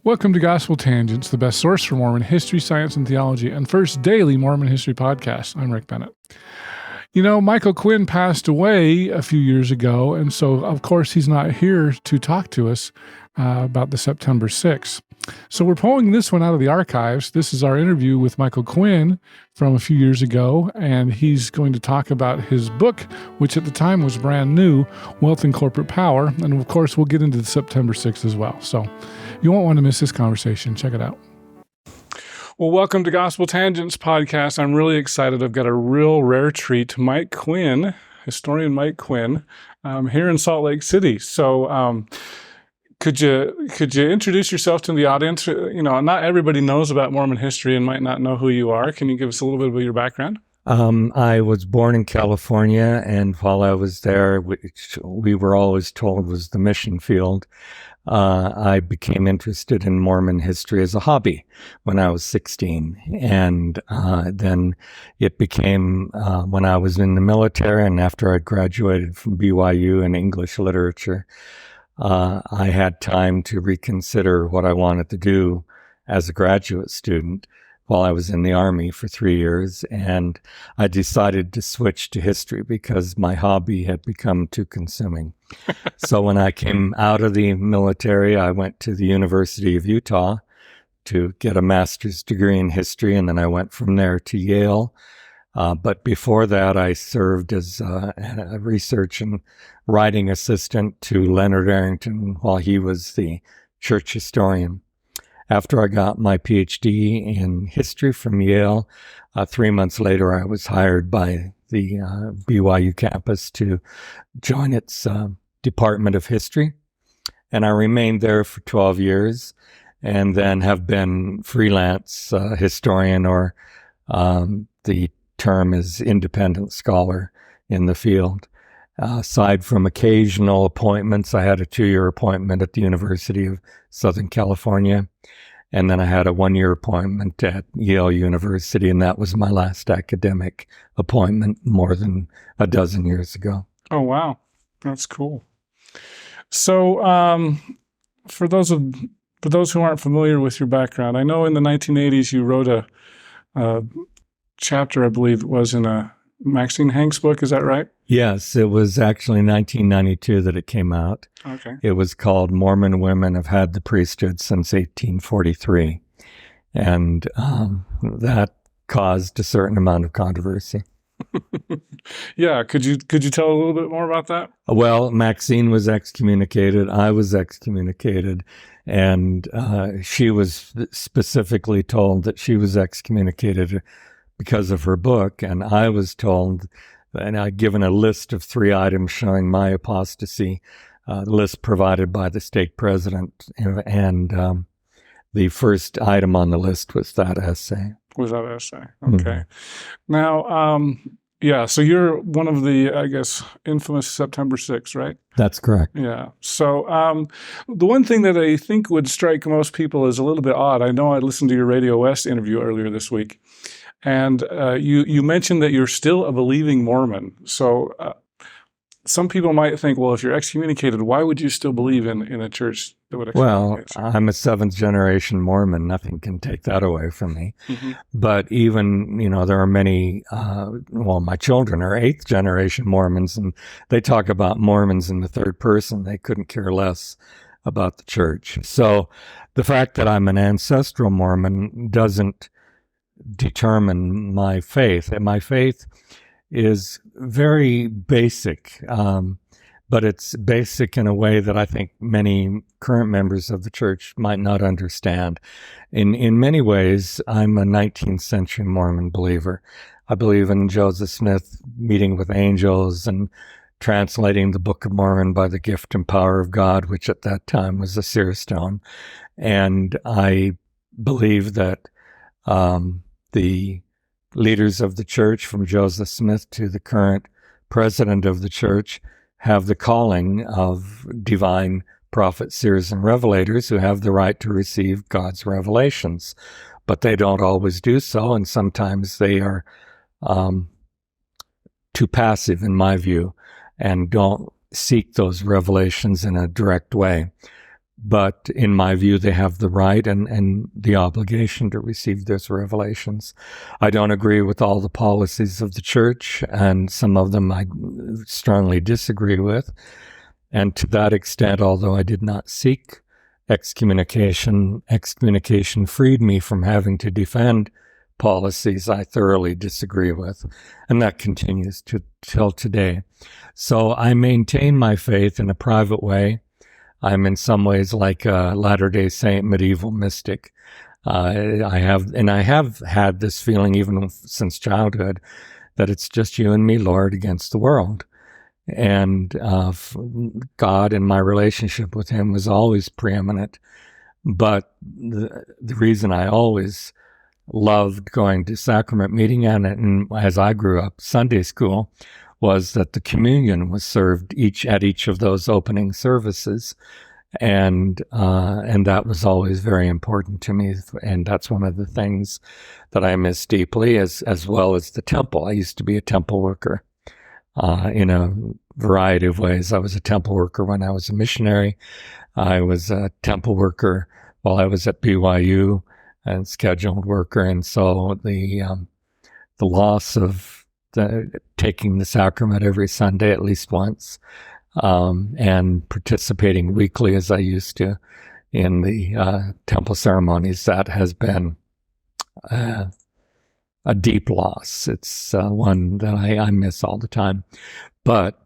Welcome to Gospel Tangents, the best source for Mormon history, science, and theology, and first daily Mormon history podcast. I'm Rick Bennett. You know, Michael Quinn passed away a few years ago, and so, of course, he's not here to talk to us about the September 6th. So we're pulling this one out of the archives. This is our interview with Michael Quinn from a few years ago, and he's going to talk about his book, which at the time was brand new, Wealth and Corporate Power. And, of course, we'll get into the September 6th as well. So you won't want to miss this conversation. Check it out. Well, welcome to Gospel Tangents podcast. I'm really excited. I've got a real rare treat. Mike Quinn, historian Mike Quinn, here in Salt Lake City. So could you introduce yourself to the audience? You know, not everybody knows about Mormon history and might not know who you are. Can you give us a little bit of your background? I was born in California, and while I was there, which we were always told was the mission field, I became interested in Mormon history as a hobby when I was 16. And then it became, when I was in the military and after I graduated from BYU in English literature, I had time to reconsider what I wanted to do as a graduate student while I was in the Army for 3 years. And I decided to switch to history because my hobby had become too consuming. So when I came out of the military, I went to the University of Utah to get a master's degree in history, and then I went from there to Yale. But before that, I served as a research and writing assistant to Leonard Arrington while he was the church historian. After I got my PhD in history from Yale, 3 months later, I was hired by the BYU campus to join its Department of History. And I remained there for 12 years and then have been freelance historian, or the term is independent scholar in the field. Aside from occasional appointments, I had a 2-year appointment at the University of Southern California, and then I had a 1-year appointment at Yale University, and that was my last academic appointment more than a dozen years ago. Oh, wow. That's cool. So for those who aren't familiar with your background, I know in the 1980s you wrote a chapter, I believe it was, in a Maxine Hanks book. Is that right? Yes, it was actually 1992 that it came out. Okay. It was called Mormon Women Have Had the Priesthood Since 1843. And that caused a certain amount of controversy. Yeah. Could you tell a little bit more about that? Well, Maxine was excommunicated. I was excommunicated. And she was specifically told that she was excommunicated because of her book. And I was told, and I'd given a list of 3 items showing my apostasy, the list provided by the stake president. And the first item on the list was that essay. Was that essay? Okay. Now, yeah, so you're one of the, I guess, infamous September 6th, right? That's correct. Yeah. So the one thing that I think would strike most people as a little bit odd, I know I listened to your Radio West interview earlier this week, and you mentioned that you're still a believing Mormon. So some people might think, well, if you're excommunicated, why would you still believe in a church that would excommunicate you? I'm a 7th-generation Mormon. Nothing can take that away from me. Mm-hmm. But even, there are many, my children are 8th-generation Mormons, and they talk about Mormons in the third person. They couldn't care less about the church. So the fact that I'm an ancestral Mormon doesn't determine my faith. And my faith is very basic, but it's basic in a way that I think many current members of the church might not understand. In many ways, I'm a 19th century Mormon believer. I believe in Joseph Smith meeting with angels and translating the Book of Mormon by the gift and power of God, which at that time was a seer stone. And I believe that the leaders of the church, from Joseph Smith to the current president of the church, have the calling of divine prophets, seers, and revelators who have the right to receive God's revelations. But they don't always do so, and sometimes they are too passive, in my view, and don't seek those revelations in a direct way. But in my view, they have the right and the obligation to receive those revelations. I don't agree with all the policies of the church, and some of them I strongly disagree with. And to that extent, although I did not seek excommunication freed me from having to defend policies I thoroughly disagree with. And that continues till today. So I maintain my faith in a private way. I'm in some ways like a Latter-day Saint medieval mystic. I have had this feeling even since childhood that it's just you and me, Lord, against the world. And God and my relationship with him was always preeminent. But the reason I always loved going to sacrament meeting and as I grew up, Sunday school, was that the communion was served at each of those opening services. And that was always very important to me. And that's one of the things that I miss deeply, as well as the temple. I used to be a temple worker in a variety of ways. I was a temple worker when I was a missionary. I was a temple worker while I was at BYU and scheduled worker. And so the loss of taking the sacrament every Sunday at least once, and participating weekly as I used to in the temple ceremonies, that has been a deep loss. It's one that I miss all the time. But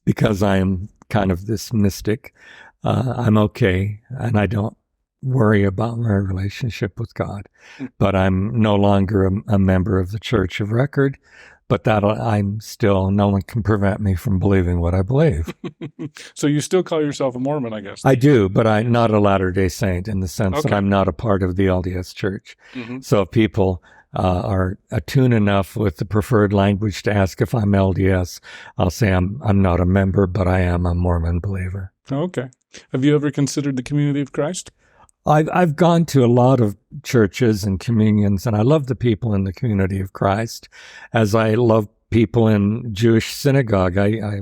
because I am kind of this mystic, I'm okay, and I don't worry about my relationship with God. But I'm no longer a member of the Church of Record, but I'm still, no one can prevent me from believing what I believe. So you still call yourself a Mormon, I guess? I do, but I'm not a Latter-day Saint in the sense that I'm not a part of the LDS Church. Mm-hmm. So if people are attuned enough with the preferred language to ask if I'm LDS, I'll say I'm not a member, but I am a Mormon believer. Okay. Have you ever considered the Community of Christ? I've gone to a lot of churches and communions, and I love the people in the Community of Christ, as I love people in Jewish synagogue. I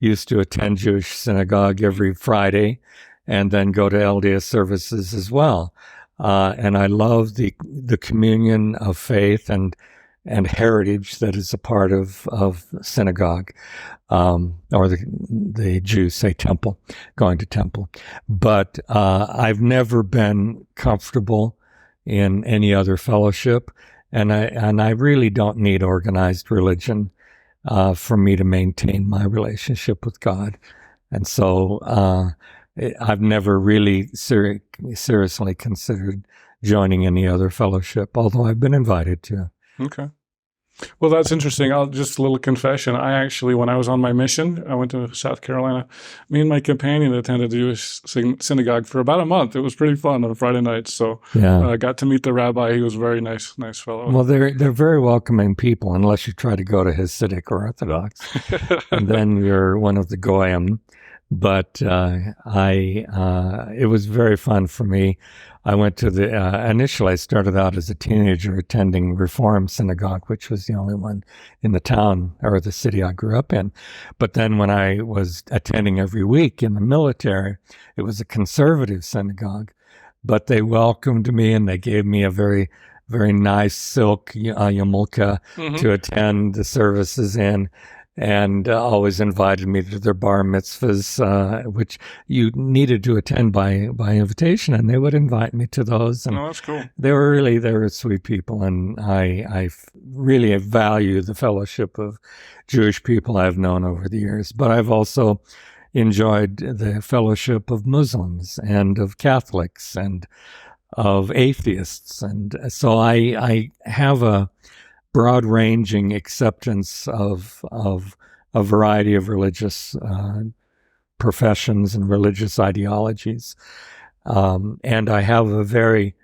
used to attend Jewish synagogue every Friday and then go to LDS services as well. And I love the communion of faith and heritage that is a part of synagogue, or the Jews say temple, going to temple. But I've never been comfortable in any other fellowship, and I really don't need organized religion for me to maintain my relationship with God. And so I've never really seriously considered joining any other fellowship, although I've been invited to. Okay. Well, that's interesting. Just a little confession. I actually, when I was on my mission, I went to South Carolina. Me and my companion attended a Jewish synagogue for about a month. It was pretty fun on Friday nights. So I got to meet the rabbi. He was a very nice fellow. Well, they're very welcoming people, unless you try to go to Hasidic or Orthodox, and then you're one of the goyim. But it was very fun for me. I went to initially I started out as a teenager attending Reform Synagogue, which was the only one in the town or the city I grew up in. But then when I was attending every week in the military, it was a conservative synagogue. But they welcomed me and they gave me a very, very nice silk yarmulke to attend the services in. And always invited me to their bar mitzvahs, which you needed to attend by invitation, and they would invite me to those. And that's cool. They were sweet people, and I really value the fellowship of Jewish people I've known over the years. But I've also enjoyed the fellowship of Muslims and of Catholics and of atheists, and so I have a broad-ranging acceptance of a variety of religious professions and religious ideologies, and I have a very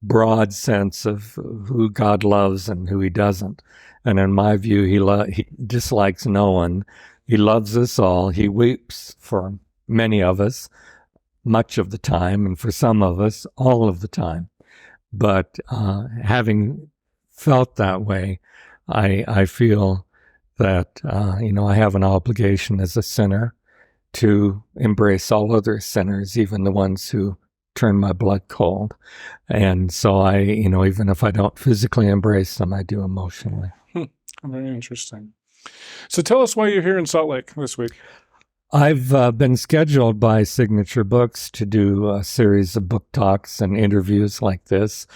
broad sense of who God loves and who He doesn't. And in my view, He dislikes no one. He loves us all. He weeps for many of us, much of the time, and for some of us, all of the time. But having felt that way, I feel that I have an obligation as a sinner to embrace all other sinners, even the ones who turn my blood cold. And so I, even if I don't physically embrace them, I do emotionally. Very interesting. So tell us why you're here in Salt Lake this week. I've been scheduled by Signature Books to do a series of book talks and interviews like this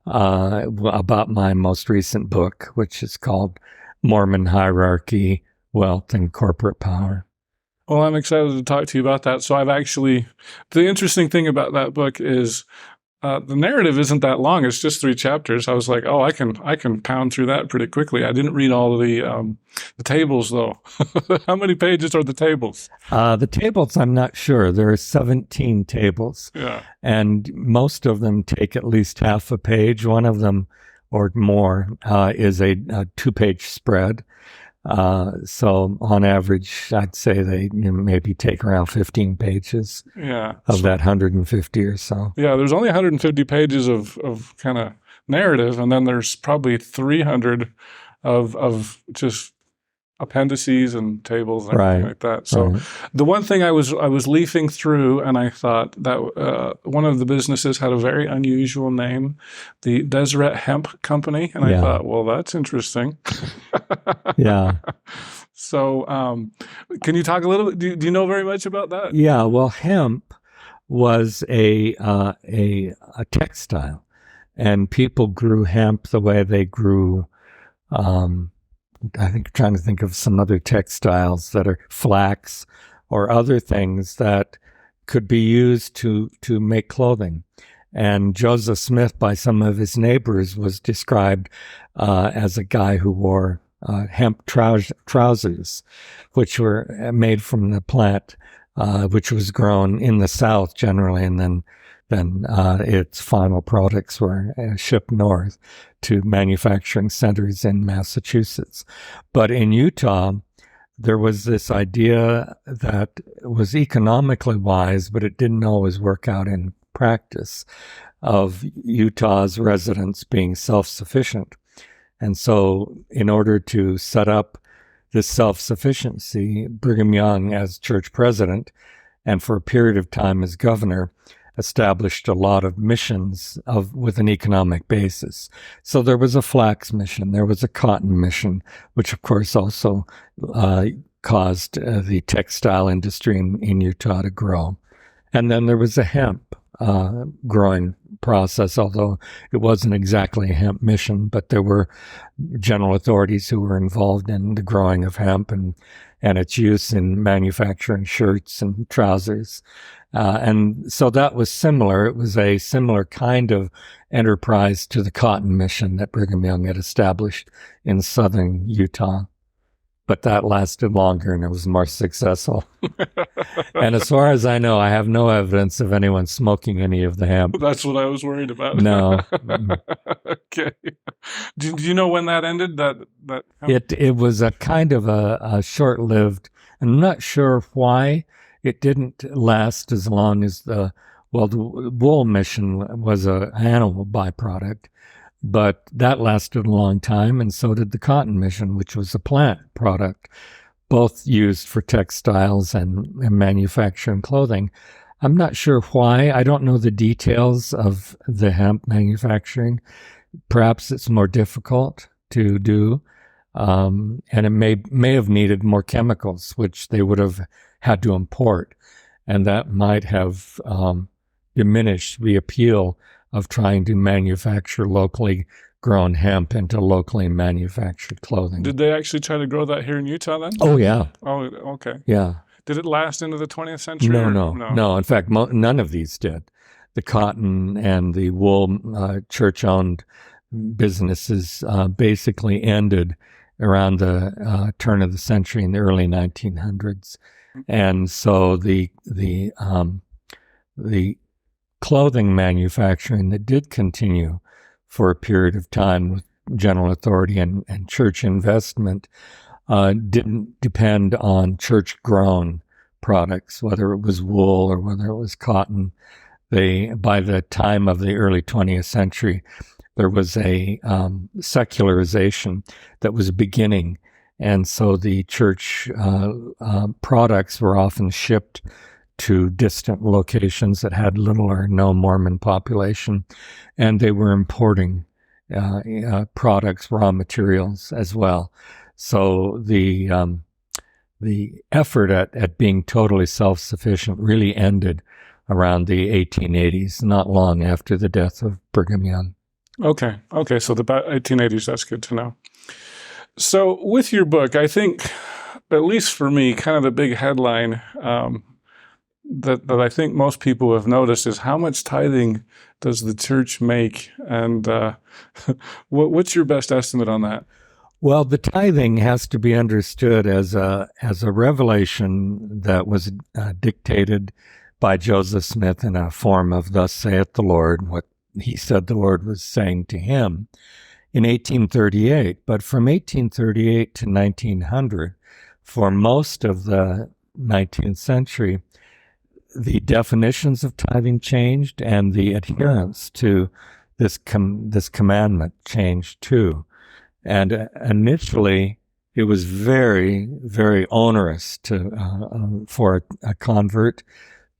about my most recent book, which is called Mormon Hierarchy, Wealth, and Corporate Power. Well, I'm excited to talk to you about that. So the interesting thing about that book is the narrative isn't that long. It's just 3 chapters. I was like, I can pound through that pretty quickly. I didn't read all of the tables, though. How many pages are the tables? The tables, I'm not sure. There are 17 tables. Yeah. And most of them take at least half a page. One of them or more is a 2-page spread. So on average, I'd say they maybe take around 15 pages of that 150 or so. Yeah, there's only 150 pages of kind of narrative, and then there's probably 300 of just appendices and tables and everything like that. So the one thing I was leafing through, and I thought that one of the businesses had a very unusual name, the Deseret Hemp Company, and I thought, well, that's interesting. Yeah. So can you talk a little bit? Do you know very much about that? Yeah. Well, hemp was a textile, and people grew hemp the way they grew. I think trying to think of some other textiles that are flax or other things that could be used to make clothing. And Joseph Smith, by some of his neighbors, was described as a guy who wore hemp trousers, which were made from the plant, which was grown in the South generally, and then its final products were shipped north to manufacturing centers in Massachusetts. But in Utah, there was this idea that was economically wise, but it didn't always work out in practice, of Utah's residents being self-sufficient. And so in order to set up this self-sufficiency, Brigham Young, as church president, and for a period of time as governor, established a lot of missions with an economic basis. So there was a flax mission, there was a cotton mission, which of course also caused the textile industry in Utah to grow. And then there was a hemp growing process, although it wasn't exactly a hemp mission, but there were general authorities who were involved in the growing of hemp and its use in manufacturing shirts and trousers. And so that was similar. It was a similar kind of enterprise to the cotton mission that Brigham Young had established in southern Utah. But that lasted longer and it was more successful. And as far as I know, I have no evidence of anyone smoking any of the hemp. That's what I was worried about. No. Okay. Do you know when that ended? That It was a kind of a short-lived, I'm not sure why it didn't last as long as the wool mission was an animal byproduct. But that lasted a long time, and so did the cotton mission, which was a plant product, both used for textiles and manufacturing clothing. I'm not sure why. I don't know the details of the hemp manufacturing. Perhaps it's more difficult to do, and it may have needed more chemicals, which they would have had to import, and that might have diminished the appeal of trying to manufacture locally grown hemp into locally manufactured clothing. Did they actually try to grow that here in Utah then? Oh, yeah. Oh, okay. Yeah. Did it last into the 20th century? No. In fact, none of these did. The cotton and the wool church-owned businesses basically ended around the turn of the century in the early 1900s. And so the clothing manufacturing that did continue for a period of time with general authority and church investment didn't depend on church-grown products, whether it was wool or whether it was cotton. By the time of the early 20th century, there was a secularization that was beginning And so the church products were often shipped to distant locations that had little or no Mormon population, and they were importing products, raw materials as well. So the effort at being totally self-sufficient really ended around the 1880s, not long after the death of Brigham Young. Okay, so the 1880s, that's good to know. So with your book, I think, at least for me, kind of the big headline that I think most people have noticed is how much tithing does the church make? And what's your best estimate on that? Well, the tithing has to be understood as a revelation that was dictated by Joseph Smith in a form of "Thus saith the Lord," what he said the Lord was saying to him in 1838. But from 1838 to 1900, for most of the 19th century, the definitions of tithing changed, and the adherence to this commandment changed too. And initially, it was very, very onerous for a convert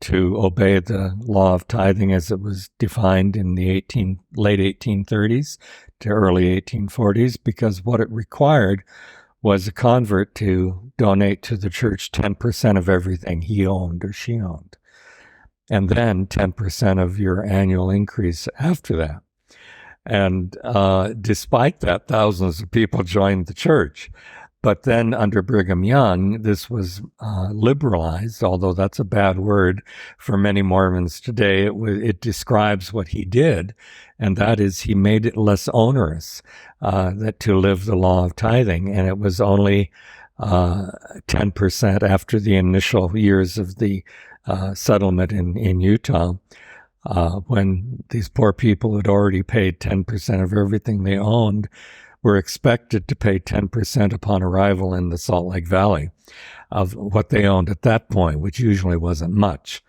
to obey the law of tithing as it was defined in the late 1830s to early 1840s, because what it required was a convert to donate to the church 10% of everything he owned or she owned, and then 10% of your annual increase after that. And despite that, thousands of people joined the church. But then under Brigham Young, this was liberalized, although that's a bad word for many Mormons today. It describes what he did, and that is he made it less onerous that to live the law of tithing. And it was only 10% after the initial years of the settlement in Utah, when these poor people had already paid 10% of everything they owned, were expected to pay 10% upon arrival in the Salt Lake Valley of what they owned at that point, which usually wasn't much.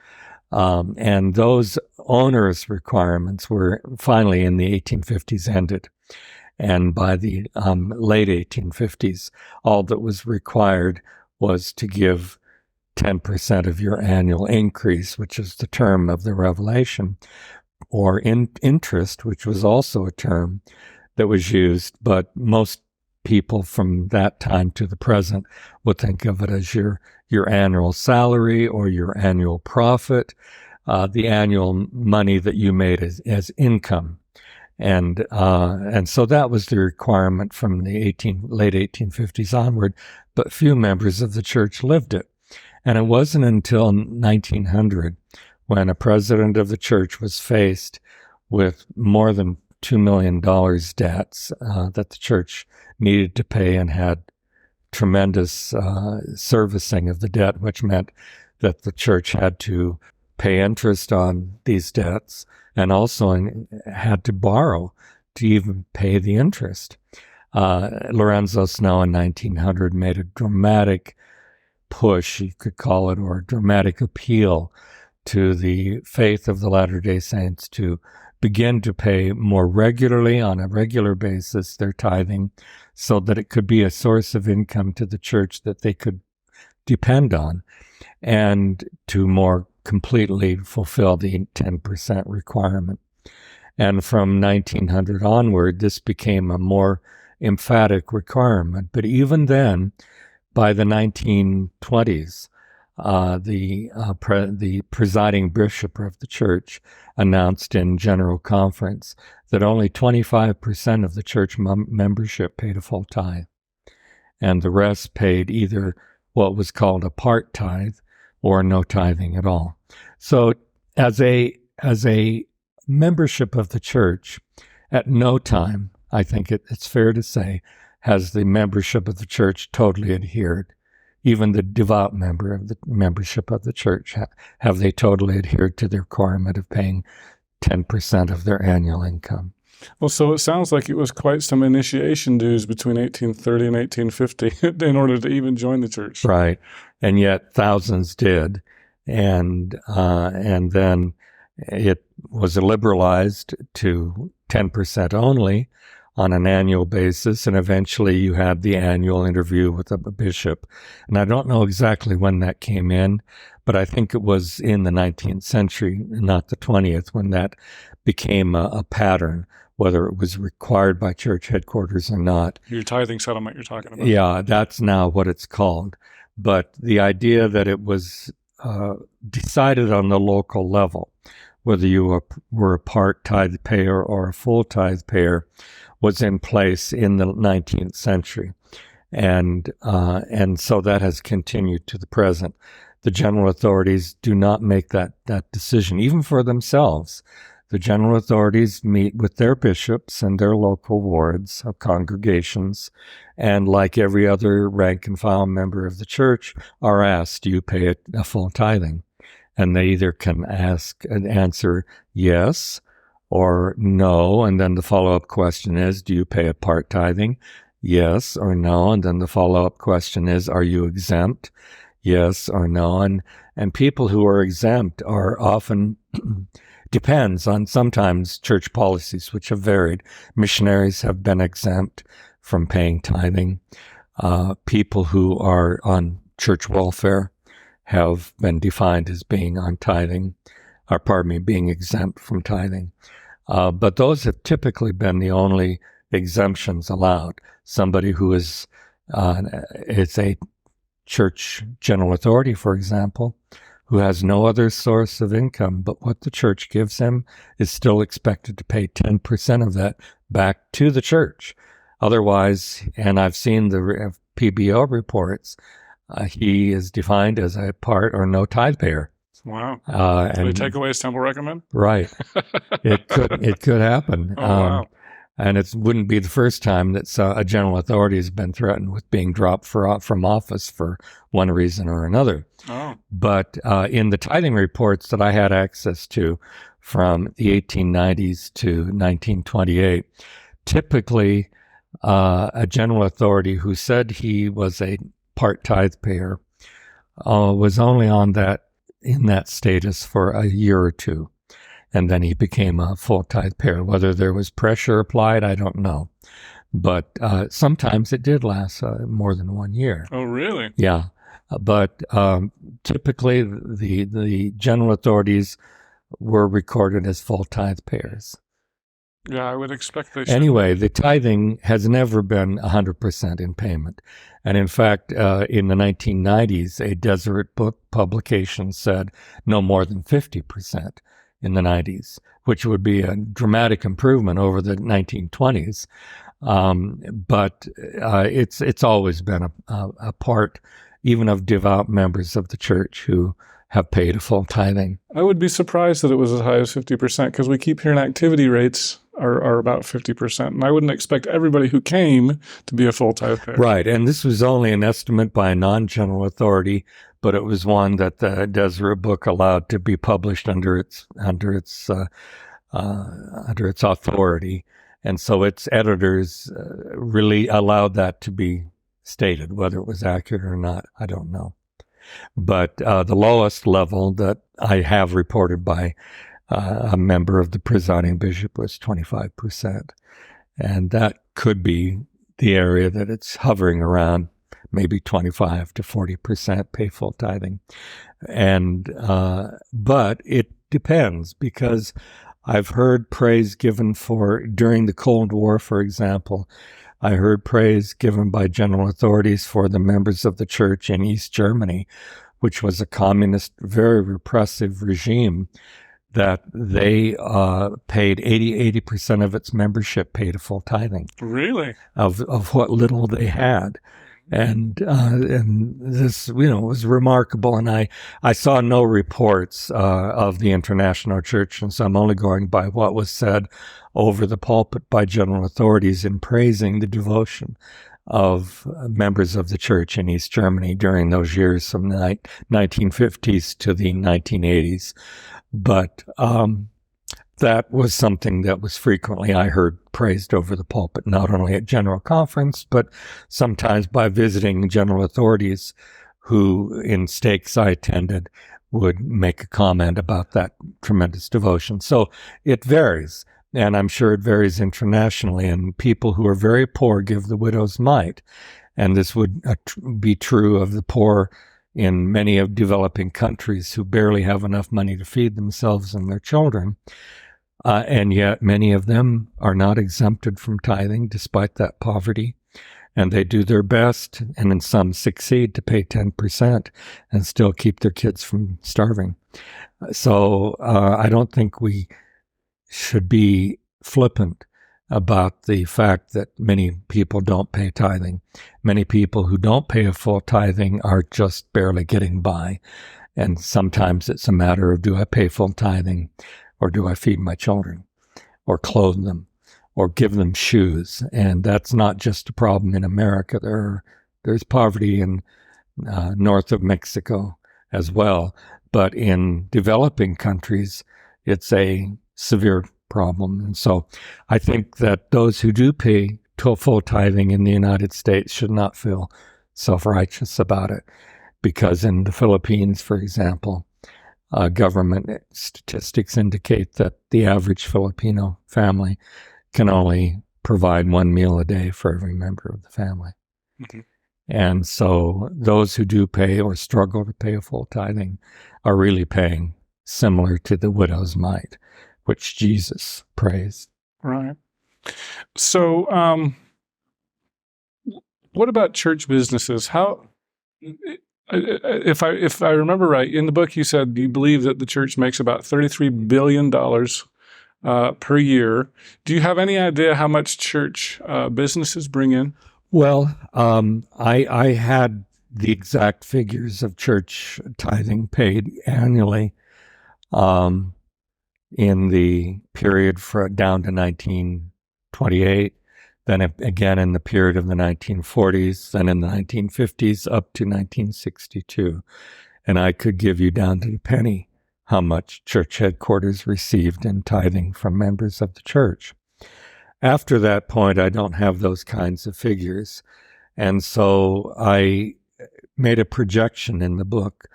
And those onerous requirements were finally in the 1850s ended. And by the late 1850s, all that was required was to give 10% of your annual increase, which is the term of the revelation, or interest, which was also a term that was used, but most people from that time to the present would think of it as your annual salary or your annual profit, the annual money that you made as income. And so that was the requirement from the late 1850s onward, but few members of the church lived it. And it wasn't until 1900 when a president of the church was faced with more than $2 million debts that the church needed to pay, and had tremendous servicing of the debt, which meant that the church had to pay interest on these debts and also had to borrow to even pay the interest. Lorenzo Snow in 1900 made a dramatic push, you could call it, or a dramatic appeal to the faith of the Latter-day Saints to begin to pay more regularly, on a regular basis, their tithing, so that it could be a source of income to the church that they could depend on, and to more completely fulfill the 10% requirement. And from 1900 onward, this became a more emphatic requirement. But even then, by the 1920s, the presiding bishop of the church announced in General Conference that only 25% of the church membership paid a full tithe, and the rest paid either what was called a part tithe or no tithing at all. So as a membership of the church, at no time, I think it's fair to say, has the membership of the church totally adhered. Even the devout membership of the church, have they totally adhered to the requirement of paying 10% of their annual income. Well, so it sounds like it was quite some initiation dues between 1830 and 1850 in order to even join the church. Right, and yet thousands did, and then it was liberalized to 10% only on an annual basis, and eventually you had the annual interview with a bishop. And I don't know exactly when that came in, but I think it was in the 19th century, not the 20th, when that became a pattern, whether it was required by church headquarters or not. Your tithing settlement you're talking about. Yeah, that's now what it's called. But the idea that it was decided on the local level, whether you were a part tithe payer or a full tithe payer, was in place in the 19th century. And so that has continued to the present. The general authorities do not make that decision, even for themselves. The general authorities meet with their bishops and their local wards of congregations, and like every other rank and file member of the church, are asked, do you pay a full tithing? And they either can ask and answer yes or no, and then the follow-up question is, do you pay a part tithing? Yes or no, and then the follow-up question is, are you exempt? Yes or no, and people who are exempt are often depends on sometimes church policies, which have varied. Missionaries have been exempt from paying tithing. People who are on church welfare have been defined as being on tithing, being exempt from tithing. But those have typically been the only exemptions allowed. Somebody who is a church general authority, for example, who has no other source of income but what the church gives him, is still expected to pay 10% of that back to the church. Otherwise, and I've seen the PBO reports, he is defined as a part or no tithe payer. Wow. And they take away his temple recommend? Right. It could happen. Oh, wow. And it wouldn't be the first time that a general authority has been threatened with being dropped from office for one reason or another. Oh. But in the tithing reports that I had access to from the 1890s to 1928, typically a general authority who said he was a part tithe payer was only in that status for a year or two. And then he became a full tithe payer. Whether there was pressure applied, I don't know. But sometimes it did last more than 1 year. Oh, really? Yeah. But typically the general authorities were recorded as full tithe payers. Yeah, I would expect they should. Anyway, the tithing has never been 100% in payment. And in fact, in the 1990s, a Deseret book publication said no more than 50% in the 90s, which would be a dramatic improvement over the 1920s. But it's always been a part, even of devout members of the church who have paid a full tithing. I would be surprised that it was as high as 50%, because we keep hearing activity rates are about 50%. And I wouldn't expect everybody who came to be a full tithe payer. Right. And this was only an estimate by a non-general authority, but it was one that the Deseret book allowed to be published under its authority. And so its editors really allowed that to be stated. Whether it was accurate or not, I don't know. But the lowest level that I have reported by a member of the presiding bishop was 25%. And that could be the area that it's hovering around, maybe 25 to 40% pay full tithing. And but it depends, because I've heard praise given during the Cold War, for example. I heard praise given by general authorities for the members of the church in East Germany, which was a communist, very repressive regime, that they paid 80% of its membership paid a full tithing. Really? Of what little they had. And this, was remarkable. And I saw no reports of the international church, and so I'm only going by what was said over the pulpit by general authorities in praising the devotion of members of the church in East Germany during those years from the 1950s to the 1980s. But that was something that was frequently, I heard, praised over the pulpit, not only at General Conference, but sometimes by visiting general authorities who, in stakes I attended, would make a comment about that tremendous devotion. So it varies. And I'm sure it varies internationally. And people who are very poor give the widow's mite. And this would be true of the poor in many of developing countries who barely have enough money to feed themselves and their children. And yet many of them are not exempted from tithing despite that poverty. And they do their best, and then some succeed to pay 10% and still keep their kids from starving. So I don't think we should be flippant about the fact that many people don't pay tithing. Many people who don't pay a full tithing are just barely getting by. And sometimes it's a matter of, do I pay full tithing, or do I feed my children, or clothe them, or give them shoes? And that's not just a problem in America. There's poverty in north of Mexico as well. But in developing countries, it's a severe problem. And so I think that those who do pay full tithing in the United States should not feel self-righteous about it. Because in the Philippines, for example, government statistics indicate that the average Filipino family can only provide one meal a day for every member of the family. Mm-hmm. And so those who do pay or struggle to pay a full tithing are really paying similar to the widow's mite, which Jesus praised. Right. So what about church businesses? How, if I remember right, in the book you said you believe that the church makes about $33 billion per year. Do you have any idea how much church businesses bring in? Well, I had the exact figures of church tithing paid annually in the period down to 1928, then again in the period of the 1940s, then in the 1950s up to 1962. And I could give you down to the penny how much church headquarters received in tithing from members of the church. After that point, I don't have those kinds of figures. And so I made a projection in the book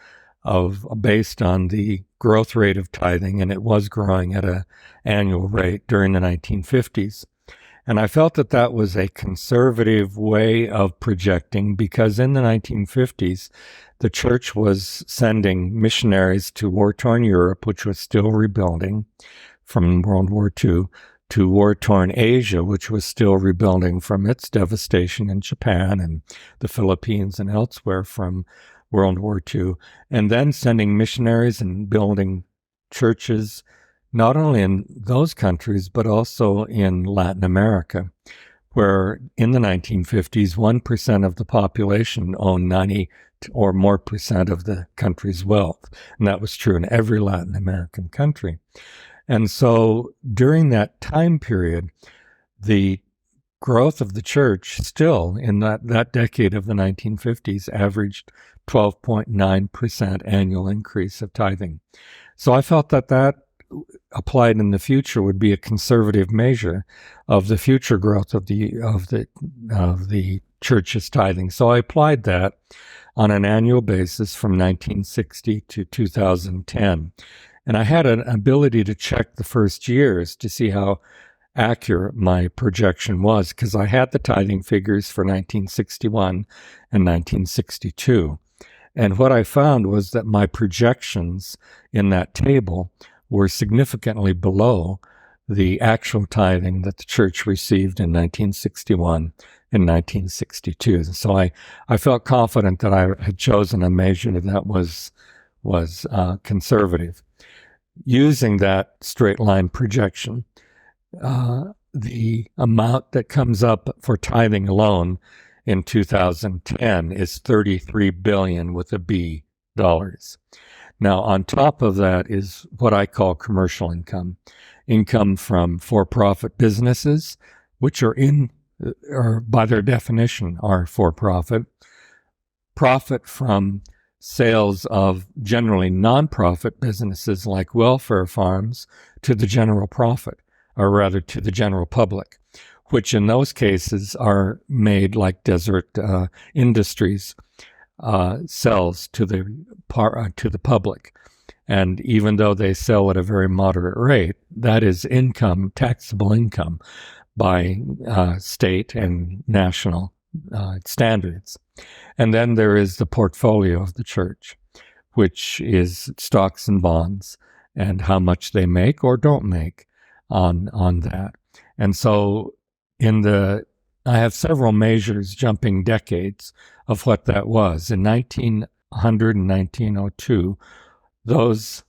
based on the growth rate of tithing, and it was growing at an annual rate during the 1950s. And I felt that that was a conservative way of projecting, because in the 1950s, the church was sending missionaries to war-torn Europe, which was still rebuilding from World War II, to war-torn Asia, which was still rebuilding from its devastation in Japan and the Philippines and elsewhere from World War II, and then sending missionaries and building churches, not only in those countries, but also in Latin America, where in the 1950s, 1% of the population owned 90 or more percent of the country's wealth. And that was true in every Latin American country. And so during that time period, the growth of the church still in that decade of the 1950s averaged 12.9% annual increase of tithing. So I felt that applied in the future would be a conservative measure of the future growth of the church's tithing. So I applied that on an annual basis from 1960 to 2010. And I had an ability to check the first years to see how accurate my projection was, because I had the tithing figures for 1961 and 1962. And what I found was that my projections in that table were significantly below the actual tithing that the church received in 1961 and 1962. So I felt confident that I had chosen a measure that was conservative. Using that straight line projection, the amount that comes up for tithing alone in 2010 is $33 billion with a B dollars. Now, on top of that is what I call commercial income from for-profit businesses, which are by their definition, are for-profit. Profit from sales of generally nonprofit businesses like welfare farms to the general profit, or rather to the general public, which in those cases are made like Deseret Industries sells to the public. And even though they sell at a very moderate rate, that is income, taxable income by state and national standards. And then there is the portfolio of the church, which is stocks and bonds and how much they make or don't make on that. And so I have several measures jumping decades of what that was. In 1900 and 1902, those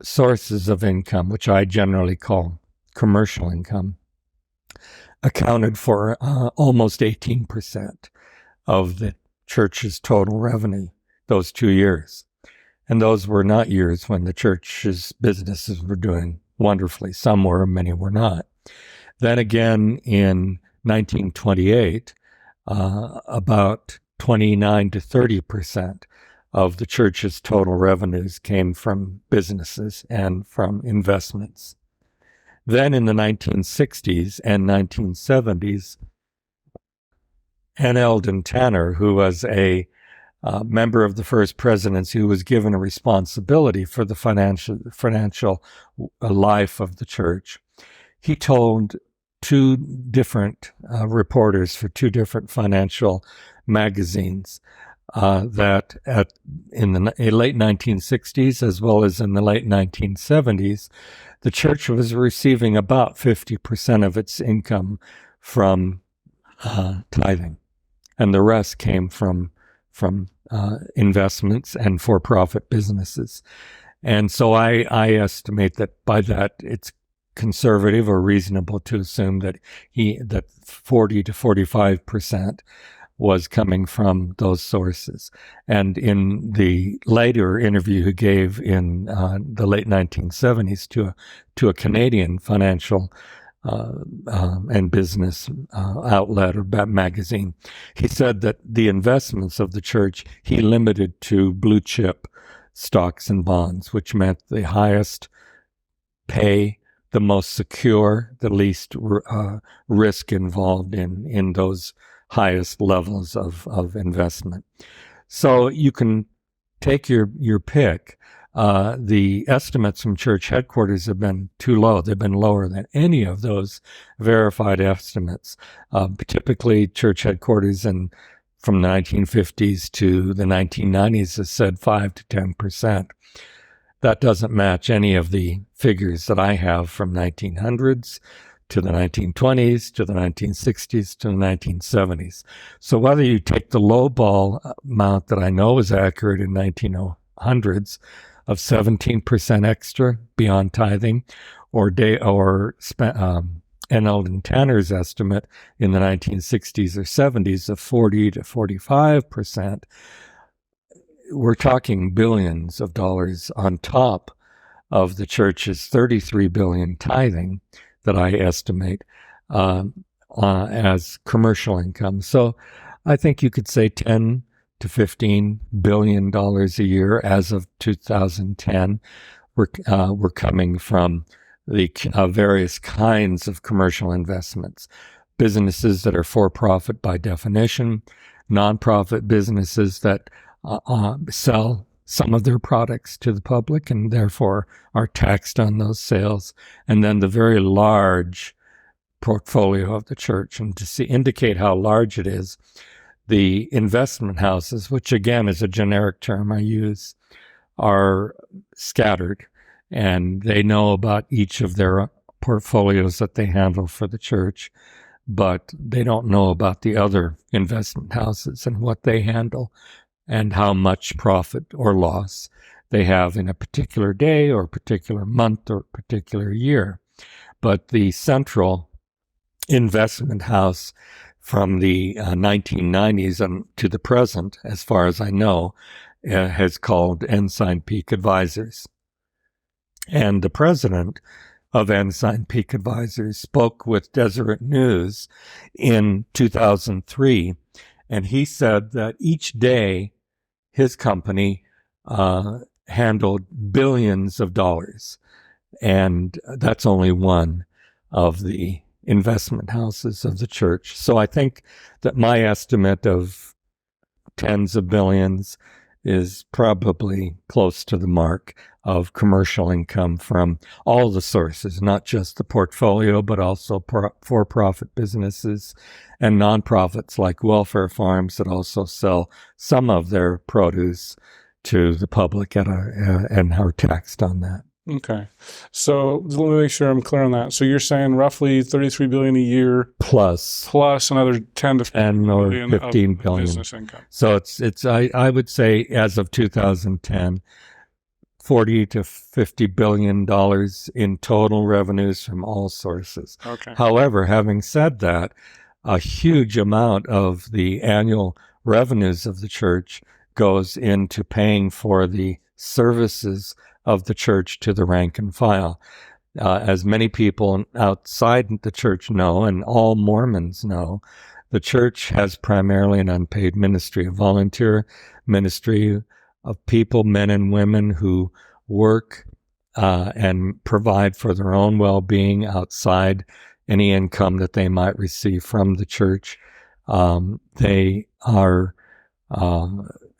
sources of income, which I generally call commercial income, accounted for almost 18% of the church's total revenue those 2 years. And those were not years when the church's businesses were doing wonderfully. Some were, many were not. Then again, in 1928, about 29 to 30% of the church's total revenues came from businesses and from investments. Then in the 1960s and 1970s, N. Eldon Tanner, who was a member of the first presidency who was given a responsibility for the financial life of the church, he told two different reporters for two different financial magazines that in the late 1960s as well as in the late 1970s, the church was receiving about 50% of its income from tithing, and the rest came from investments and for-profit businesses. And so I estimate that by that it's conservative or reasonable to assume that 40 to 45% was coming from those sources. And in the later interview he gave in the late 1970s to a Canadian financial and business outlet or magazine, he said that the investments of the church he limited to blue chip stocks and bonds, which meant the highest pay, the most secure, the least risk involved in those highest levels of investment. So you can take your pick. The estimates from church headquarters have been too low. They've been lower than any of those verified estimates. Typically, church headquarters from the 1950s to the 1990s has said 5 to 10%. That doesn't match any of the figures that I have from 1900s to the 1920s, to the 1960s, to the 1970s. So whether you take the lowball amount that I know is accurate in 1900s of 17% extra beyond tithing, or N. Eldon Tanner's estimate in the 1960s or 70s of 40 to 45%, we're talking billions of dollars on top of the church's $33 billion tithing that I estimate as commercial income. So I think you could say 10 to $15 billion a year as of 2010 were coming from the various kinds of commercial investments. Businesses that are for-profit by definition, nonprofit businesses that sell some of their products to the public and therefore are taxed on those sales, and then the very large portfolio of the church. And to indicate how large it is, the investment houses, which again is a generic term I use, are scattered, and they know about each of their portfolios that they handle for the church, but they don't know about the other investment houses and what they handle and how much profit or loss they have in a particular day or particular month or particular year. But the central investment house from the 1990s and to the present, as far as I know, has called Ensign Peak Advisors. And the president of Ensign Peak Advisors spoke with Deseret News in 2003, and he said that each day his company handled billions of dollars, and that's only one of the investment houses of the church. So I think that my estimate of tens of billions is probably close to the mark of commercial income from all the sources, not just the portfolio, but also for-profit businesses and nonprofits like welfare farms that also sell some of their produce to the public and are taxed on that. Okay. So let me make sure I'm clear on that. So you're saying roughly $33 billion a year plus another 10 to 15 or billion 15 of billion business income. So I would say as of 2010, $40 to $50 billion in total revenues from all sources. Okay. However, having said that, a huge amount of the annual revenues of the church goes into paying for the services of the church to the rank and file. As many people outside the church know, and all Mormons know, the church has primarily an unpaid ministry, a volunteer ministry of people, men and women, who work and provide for their own well-being outside any income that they might receive from the church. They are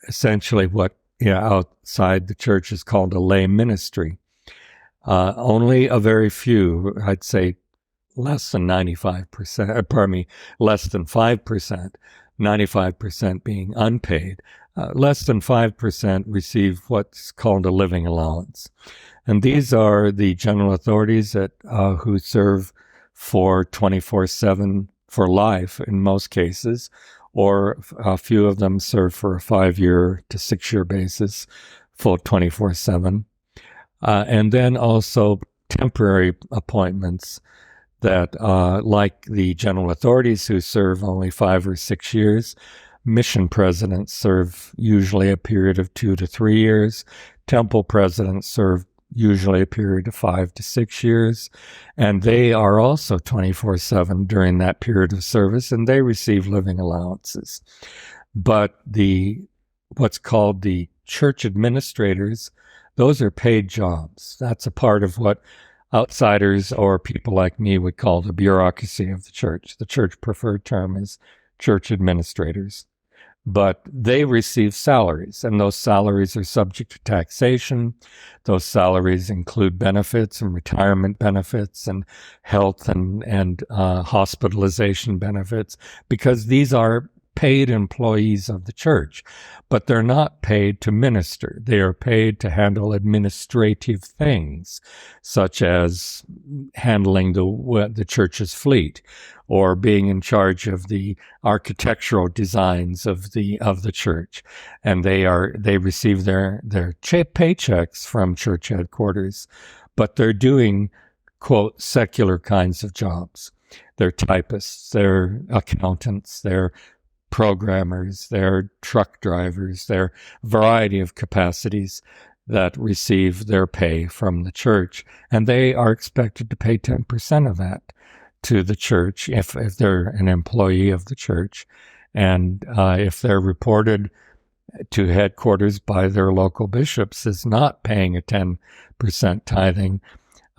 essentially what outside the church is called a lay ministry. Only a very few, I'd say less than 95%, less than 5%, 95% being unpaid. Less than 5% receive what's called a living allowance. And these are the general authorities who serve for 24/7 for life in most cases, or a few of them serve for a 5-year to 6-year basis, full 24/7. And then also temporary appointments that, like the general authorities who serve only 5 or 6 years, mission presidents serve usually a period of 2 to 3 years. Temple presidents serve usually a period of 5 to 6 years. And they are also 24/7 during that period of service, and they receive living allowances. But what's called the church administrators, those are paid jobs. That's a part of what outsiders or people like me would call the bureaucracy of the church. The church preferred term is church administrators. But they receive salaries, and those salaries are subject to taxation. Those salaries include benefits and retirement benefits and health and hospitalization benefits, because these are paid employees of the church, but they're not paid to minister. They are paid to handle administrative things, such as handling the church's fleet, or being in charge of the architectural designs of the church. And they receive their paychecks from church headquarters, but they're doing, quote, secular kinds of jobs. They're typists, they're accountants, they're programmers, they're truck drivers, they're a variety of capacities that receive their pay from the church. And they are expected to pay 10% of that to the church if they're an employee of the church. And if they're reported to headquarters by their local bishops as not paying a 10% tithing,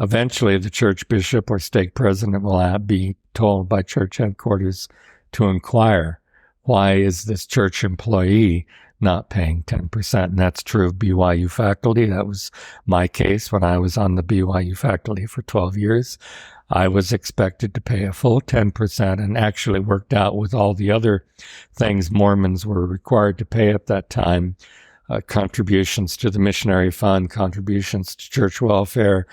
eventually the church bishop or stake president will be told by church headquarters to inquire, why is this church employee not paying 10%? And that's true of BYU faculty. That was my case when I was on the BYU faculty for 12 years. I was expected to pay a full 10%, and actually worked out with all the other things Mormons were required to pay at that time, contributions to the missionary fund, contributions to church welfare,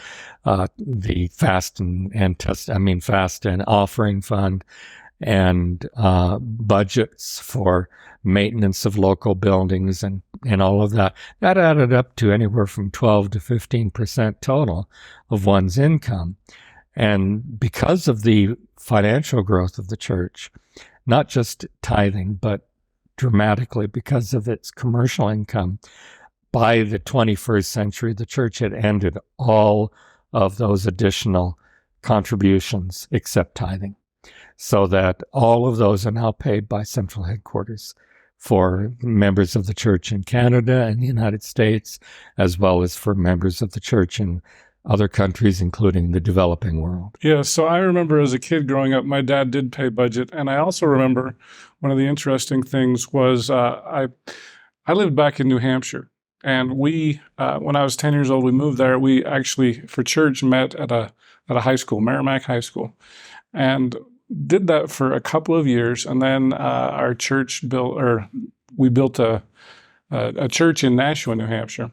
the fast and offering fund, and budgets for maintenance of local buildings and all of that. That added up to anywhere from 12 to 15% total of one's income. And because of the financial growth of the church, not just tithing, but dramatically because of its commercial income, by the 21st century, the church had ended all of those additional contributions except tithing, so that all of those are now paid by central headquarters for members of the church in Canada and the United States, as well as for members of the church in other countries, including the developing world. Yeah, so I remember as a kid growing up, my dad did pay budget. And I also remember one of the interesting things was I lived back in New Hampshire, and we, when I was 10 years old, we moved there. We actually, for church, met at a high school, Merrimack High School, and did that for a couple of years. And then our church we built a church in Nashua, New Hampshire.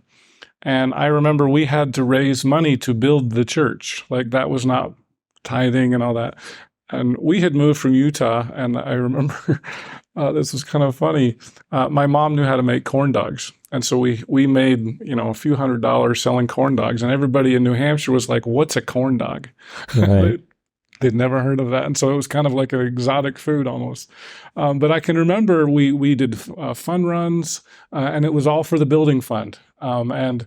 And I remember we had to raise money to build the church. Like, that was not tithing and all that. And we had moved from Utah, and I remember this was kind of funny. My mom knew how to make corn dogs. And so we made, a few $100s selling corn dogs. And everybody in New Hampshire was like, what's a corn dog? Right. They'd never heard of that. And so it was kind of like an exotic food almost. But I can remember we did fun runs, and it was all for the building fund. And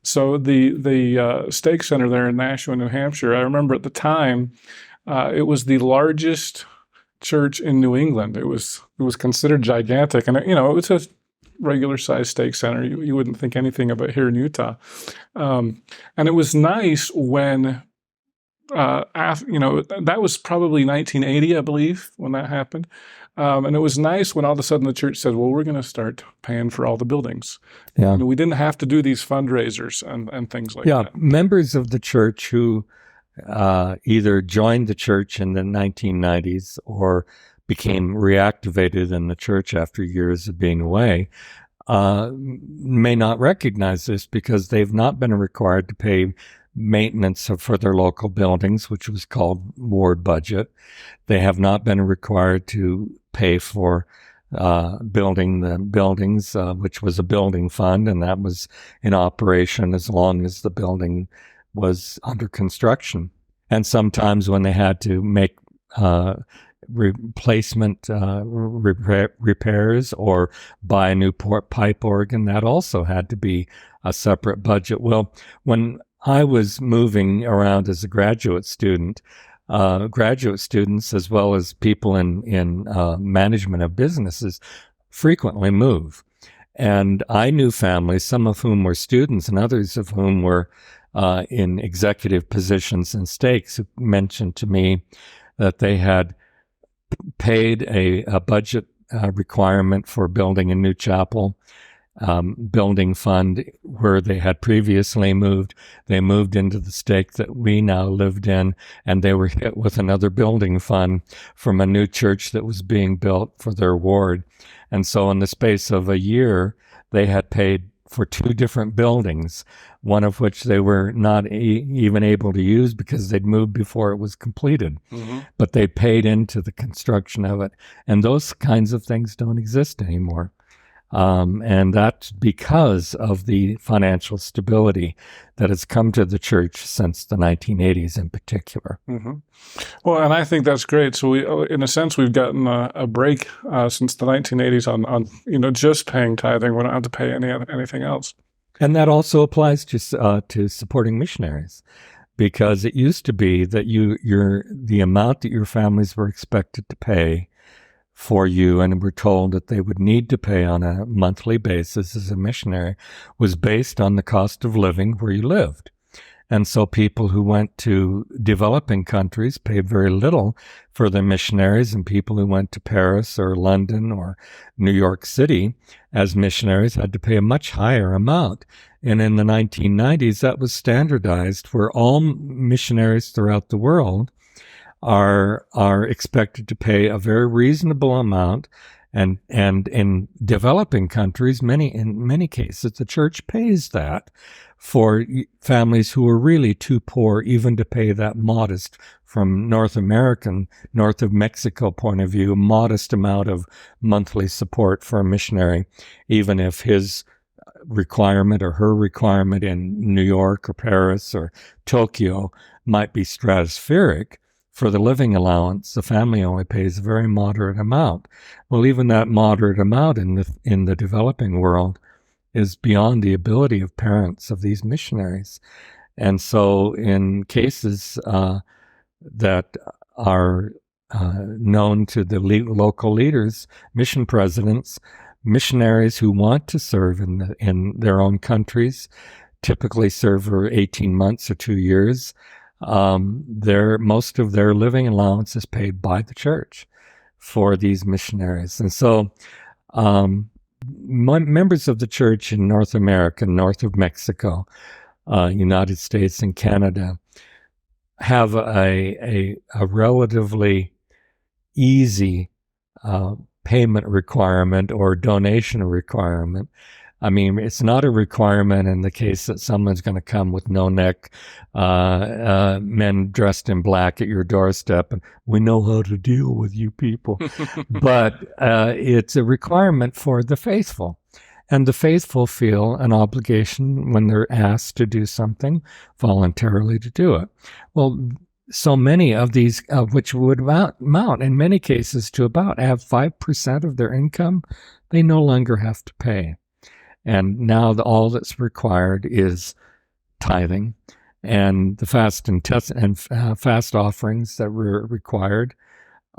so the stake center there in Nashua, New Hampshire, I remember at the time, it was the largest church in New England. It was considered gigantic, and it was a regular sized stake center. You wouldn't think anything about here in Utah. And it was nice when, that was probably 1980, I believe, when that happened. And it was nice when all of a sudden the church said, well, we're going to start paying for all the buildings. Yeah. We didn't have to do these fundraisers and things like that. Members of the church who either joined the church in the 1990s or became reactivated in the church after years of being away may not recognize this because they've not been required to pay maintenance for their local buildings, which was called ward budget. They have not been required to pay for building the buildings, which was a building fund, and that was in operation as long as the building was under construction. And sometimes when they had to make replacement repairs or buy a new pipe organ, that also had to be a separate budget. Well, when I was moving around as a graduate students as well as people in management of businesses frequently move. And I knew families, some of whom were students and others of whom were in executive positions and stakes, who mentioned to me that they had paid a budget requirement for building a new chapel, building fund where they had previously moved. They moved into the stake that we now lived in, and they were hit with another building fund from a new church that was being built for their ward. And so in the space of a year, they had paid for two different buildings, one of which they were not even able to use because they'd moved before it was completed. Mm-hmm. But they paid into the construction of it. And those kinds of things don't exist anymore. And that's because of the financial stability that has come to the church since the 1980s in particular. Mm-hmm. Well, and I think that's great. So we, in a sense, we've gotten a break since the 1980s on just paying tithing. We don't have to pay anything else. And that also applies to supporting missionaries, because it used to be that the amount that your families were expected to pay for you, and were told that they would need to pay on a monthly basis as a missionary, was based on the cost of living where you lived. And so people who went to developing countries paid very little for their missionaries, and people who went to Paris or London or New York City as missionaries had to pay a much higher amount. And in the 1990s, that was standardized, where all missionaries throughout the world are expected to pay a very reasonable amount, and in developing countries, in many cases, the church pays that for families who are really too poor even to pay that modest, from North of Mexico point of view, modest amount of monthly support for a missionary, even if his requirement or her requirement in New York or Paris or Tokyo might be stratospheric. For the living allowance, the family only pays a very moderate amount. Well, even that moderate amount in the developing world is beyond the ability of parents of these missionaries. And so in cases that are known to the local leaders, mission presidents, missionaries who want to serve in their own countries, typically serve for 18 months or 2 years, most of their living allowance is paid by the church for these missionaries. And so members of the church in North America, north of Mexico, United States and Canada, have a relatively easy payment requirement or donation requirement. I mean, it's not a requirement in the case that someone's going to come with no neck, men dressed in black at your doorstep, and we know how to deal with you people. But it's a requirement for the faithful. And the faithful feel an obligation when they're asked to do something voluntarily to do it. Well, so many of these, which would amount in many cases to about have 5% of their income, they no longer have to pay. And now all that's required is tithing, and the fast and fast offerings that were required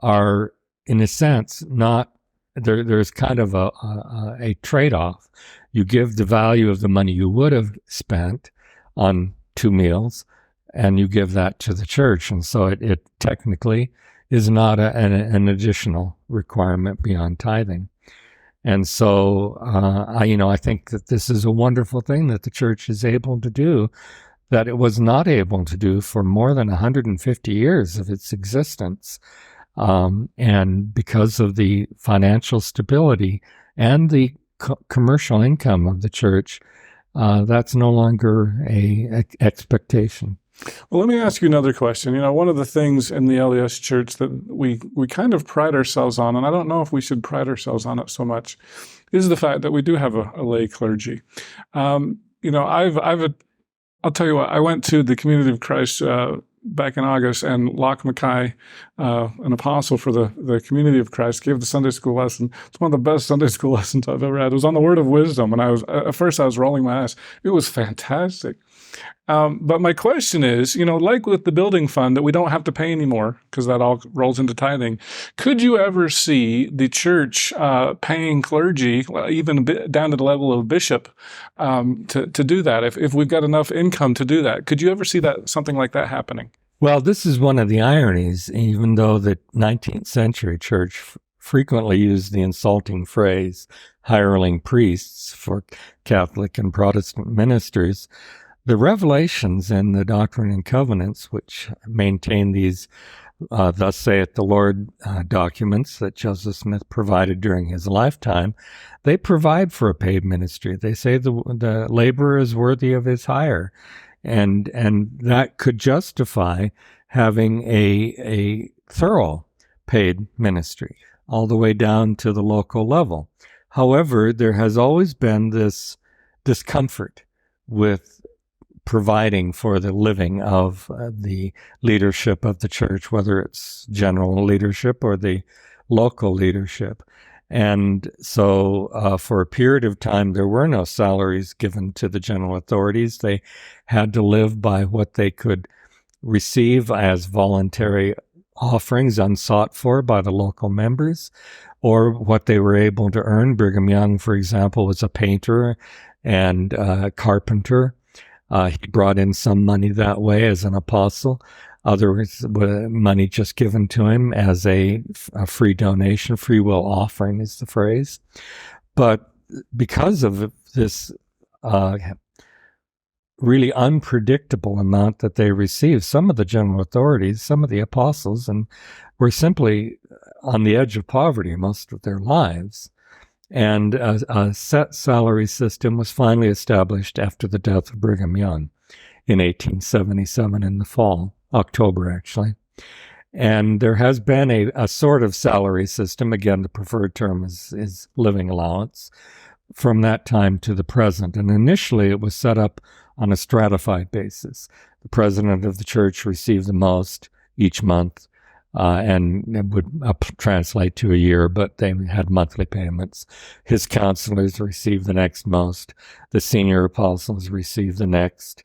are, in a sense, not. There's kind of a trade-off. You give the value of the money you would have spent on 2 meals, and you give that to the church, and so it technically is not an additional requirement beyond tithing. And so, I think that this is a wonderful thing that the church is able to do, that it was not able to do for more than 150 years of its existence. And because of the financial stability and the commercial income of the church, that's no longer a expectation. Well, let me ask you another question. One of the things in the LDS Church that we kind of pride ourselves on, and I don't know if we should pride ourselves on it so much, is the fact that we do have a lay clergy. I'll tell you what, I went to the Community of Christ back in August, and Locke Mackay, an apostle for the Community of Christ, gave the Sunday school lesson. It's one of the best Sunday school lessons I've ever had. It was on the Word of Wisdom, and at first I was rolling my eyes. It was fantastic. But my question is, like with the building fund that we don't have to pay anymore because that all rolls into tithing, could you ever see the church paying clergy, even down to the level of bishop, to do that? If we've got enough income to do that, could you ever see something like that happening? Well, this is one of the ironies, even though the 19th century church frequently used the insulting phrase hireling priests for Catholic and Protestant ministers. The revelations in the Doctrine and Covenants, which maintain these thus saith the Lord documents that Joseph Smith provided during his lifetime, they provide for a paid ministry. They say the laborer is worthy of his hire, and that could justify having a thorough paid ministry all the way down to the local level. However, there has always been this discomfort with providing for the living of the leadership of the church, whether it's general leadership or the local leadership. And so for a period of time, there were no salaries given to the general authorities. They had to live by what they could receive as voluntary offerings unsought for by the local members, or what they were able to earn. Brigham Young, for example, was a painter and a carpenter. He brought in some money that way as an apostle. Others, money just given to him as a free donation. Free will offering is the phrase. But because of this really unpredictable amount that they received, some of the general authorities, some of the apostles, and were simply on the edge of poverty most of their lives. And a set salary system was finally established after the death of Brigham Young in 1877 in the fall, October actually. And there has been a sort of salary system, again, the preferred term is living allowance, from that time to the present. And initially it was set up on a stratified basis. The president of the church received the most each month, and it would translate to a year, but they had monthly payments. His counselors received the next most. The senior apostles received the next.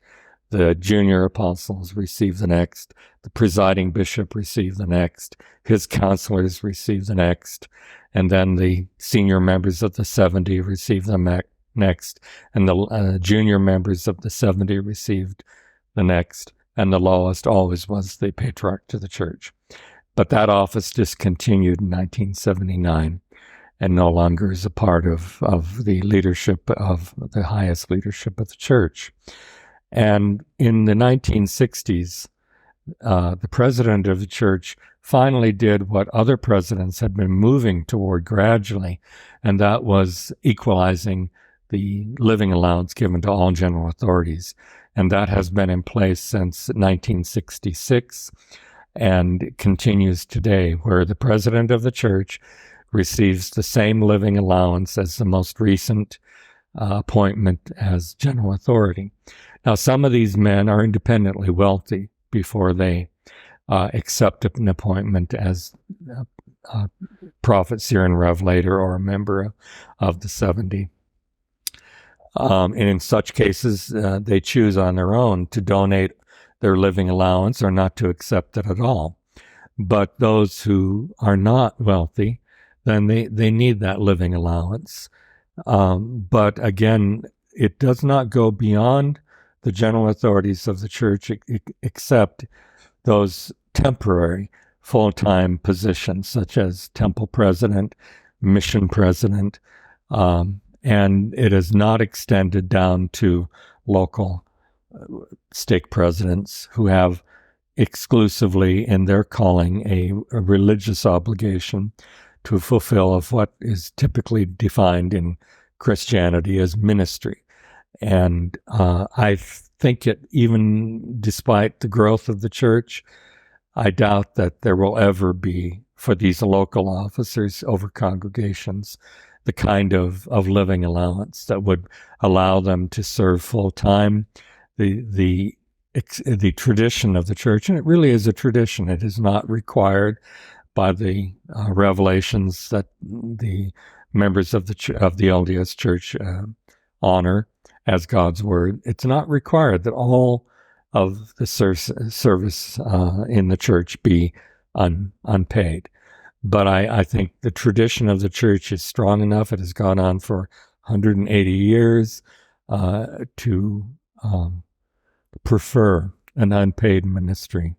The junior apostles received the next. The presiding bishop received the next. His counselors received the next. And then the senior members of the 70 received the next. And the junior members of the 70 received the next. And the lowest always was the patriarch to the church. But that office discontinued in 1979. and no longer is a part of the leadership of the highest leadership of the church. And in the 1960s, the president of the church finally did what other presidents had been moving toward gradually, and that was equalizing the living allowance given to all general authorities. And that has been in place since 1966 and continues today, where the president of the church receives the same living allowance as the most recent appointment as general authority. Now, some of these men are independently wealthy before they accept an appointment as a prophet, seer, and revelator, or a member of the 70. And in such cases, they choose on their own to donate their living allowance or not to accept it at all. But those who are not wealthy, then they need that living allowance. But again, it does not go beyond the general authorities of the church, except those temporary full-time positions, such as temple president, mission president, and it is not extended down to local stake presidents who have exclusively in their calling a religious obligation to fulfill of what is typically defined in Christianity as ministry. And I think it, even despite the growth of the church, I doubt that there will ever be, for these local officers over congregations, the kind of living allowance that would allow them to serve full time. The tradition of the church, and it really is a tradition, it is not required by the revelations that the members of the LDS Church honor as God's word. It's not required that all of the service in the church be unpaid. But I think the tradition of the church is strong enough. It has gone on for 180 years to prefer an unpaid ministry.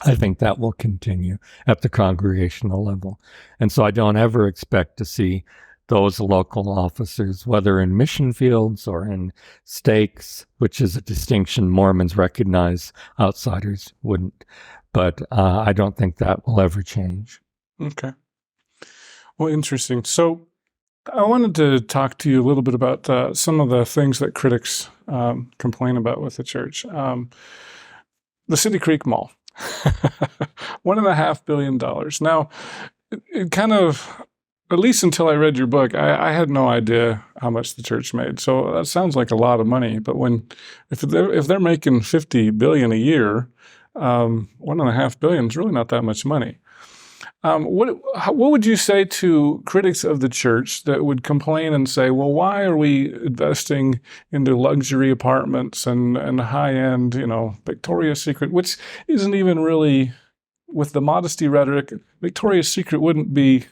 I think that will continue at the congregational level. And so I don't ever expect to see those local officers, whether in mission fields or in stakes, which is a distinction Mormons recognize, outsiders wouldn't. But I don't think that will ever change. Okay. Well, interesting. So I wanted to talk to you a little bit about some of the things that critics complain about with the church. The City Creek Mall, $1.5 billion. Now, it kind of, at least until I read your book, I had no idea how much the church made. So that sounds like a lot of money. But if they're making $50 billion a year, $1.5 billion is really not that much money. What would you say to critics of the church that would complain and say, well, why are we investing into luxury apartments and high-end, Victoria's Secret, which isn't even really, with the modesty rhetoric, Victoria's Secret wouldn't be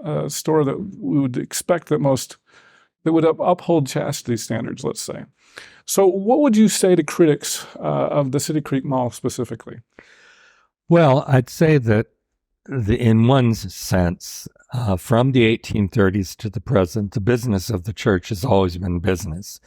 a store that we would expect that would uphold chastity standards, let's say. So what would you say to critics of the City Creek Mall specifically? Well, I'd say that in one sense, from the 1830s to the present, the business of the church has always been business.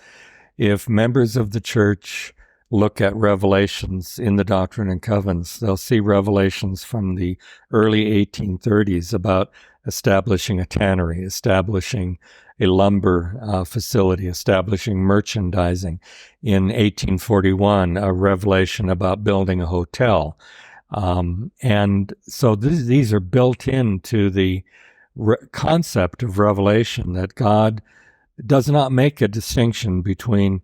If members of the church look at revelations in the Doctrine and Covenants, they'll see revelations from the early 1830s about establishing a tannery, establishing a lumber facility, establishing merchandising. In 1841, a revelation about building a hotel. And so these are built into the concept of revelation, that God does not make a distinction between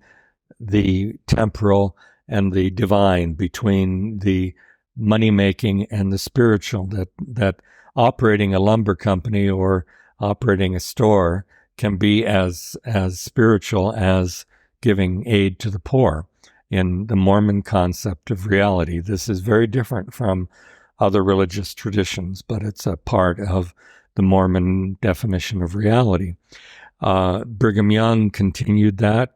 the temporal and the divine, between the money-making and the spiritual, that operating a lumber company or operating a store can be as spiritual as giving aid to the poor. In the Mormon concept of reality, this is very different from other religious traditions, but it's a part of the Mormon definition of reality. Brigham Young continued that.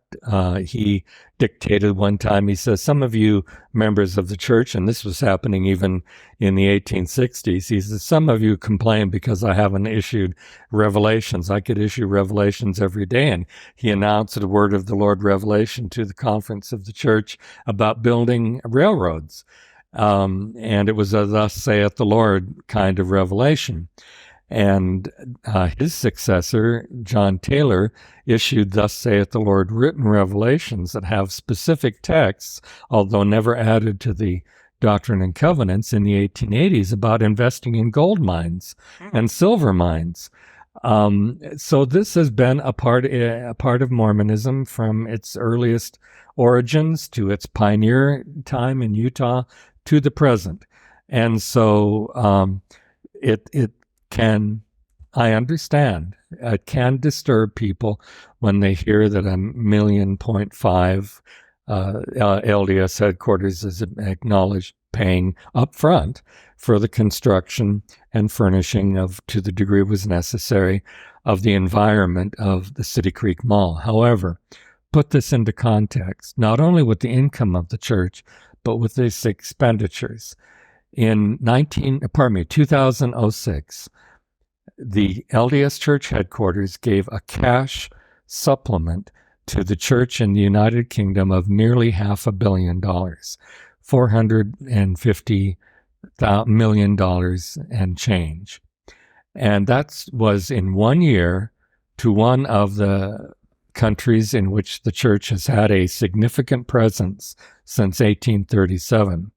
He dictated one time, he says, some of you members of the church, and this was happening even in the 1860s, he says, some of you complain because I haven't issued revelations. I could issue revelations every day. And he announced a word of the Lord revelation to the conference of the church about building railroads. And it was a thus saith the Lord kind of revelation. And his successor, John Taylor, issued Thus saith the Lord written revelations that have specific texts, although never added to the Doctrine and Covenants in the 1880s, about investing in gold mines and silver mines. So this has been a part of Mormonism from its earliest origins to its pioneer time in Utah to the present. And so it can, I understand, it can disturb people when they hear that $1.5 million LDS headquarters is acknowledged paying up front for the construction and furnishing of, to the degree was necessary, of the environment of the City Creek Mall. However, put this into context, not only with the income of the church, but with its expenditures. In 2006, the LDS Church headquarters gave a cash supplement to the church in the United Kingdom of nearly $500 million, $450 million and change. And that was in 1 year to one of the countries in which the church has had a significant presence since 1837.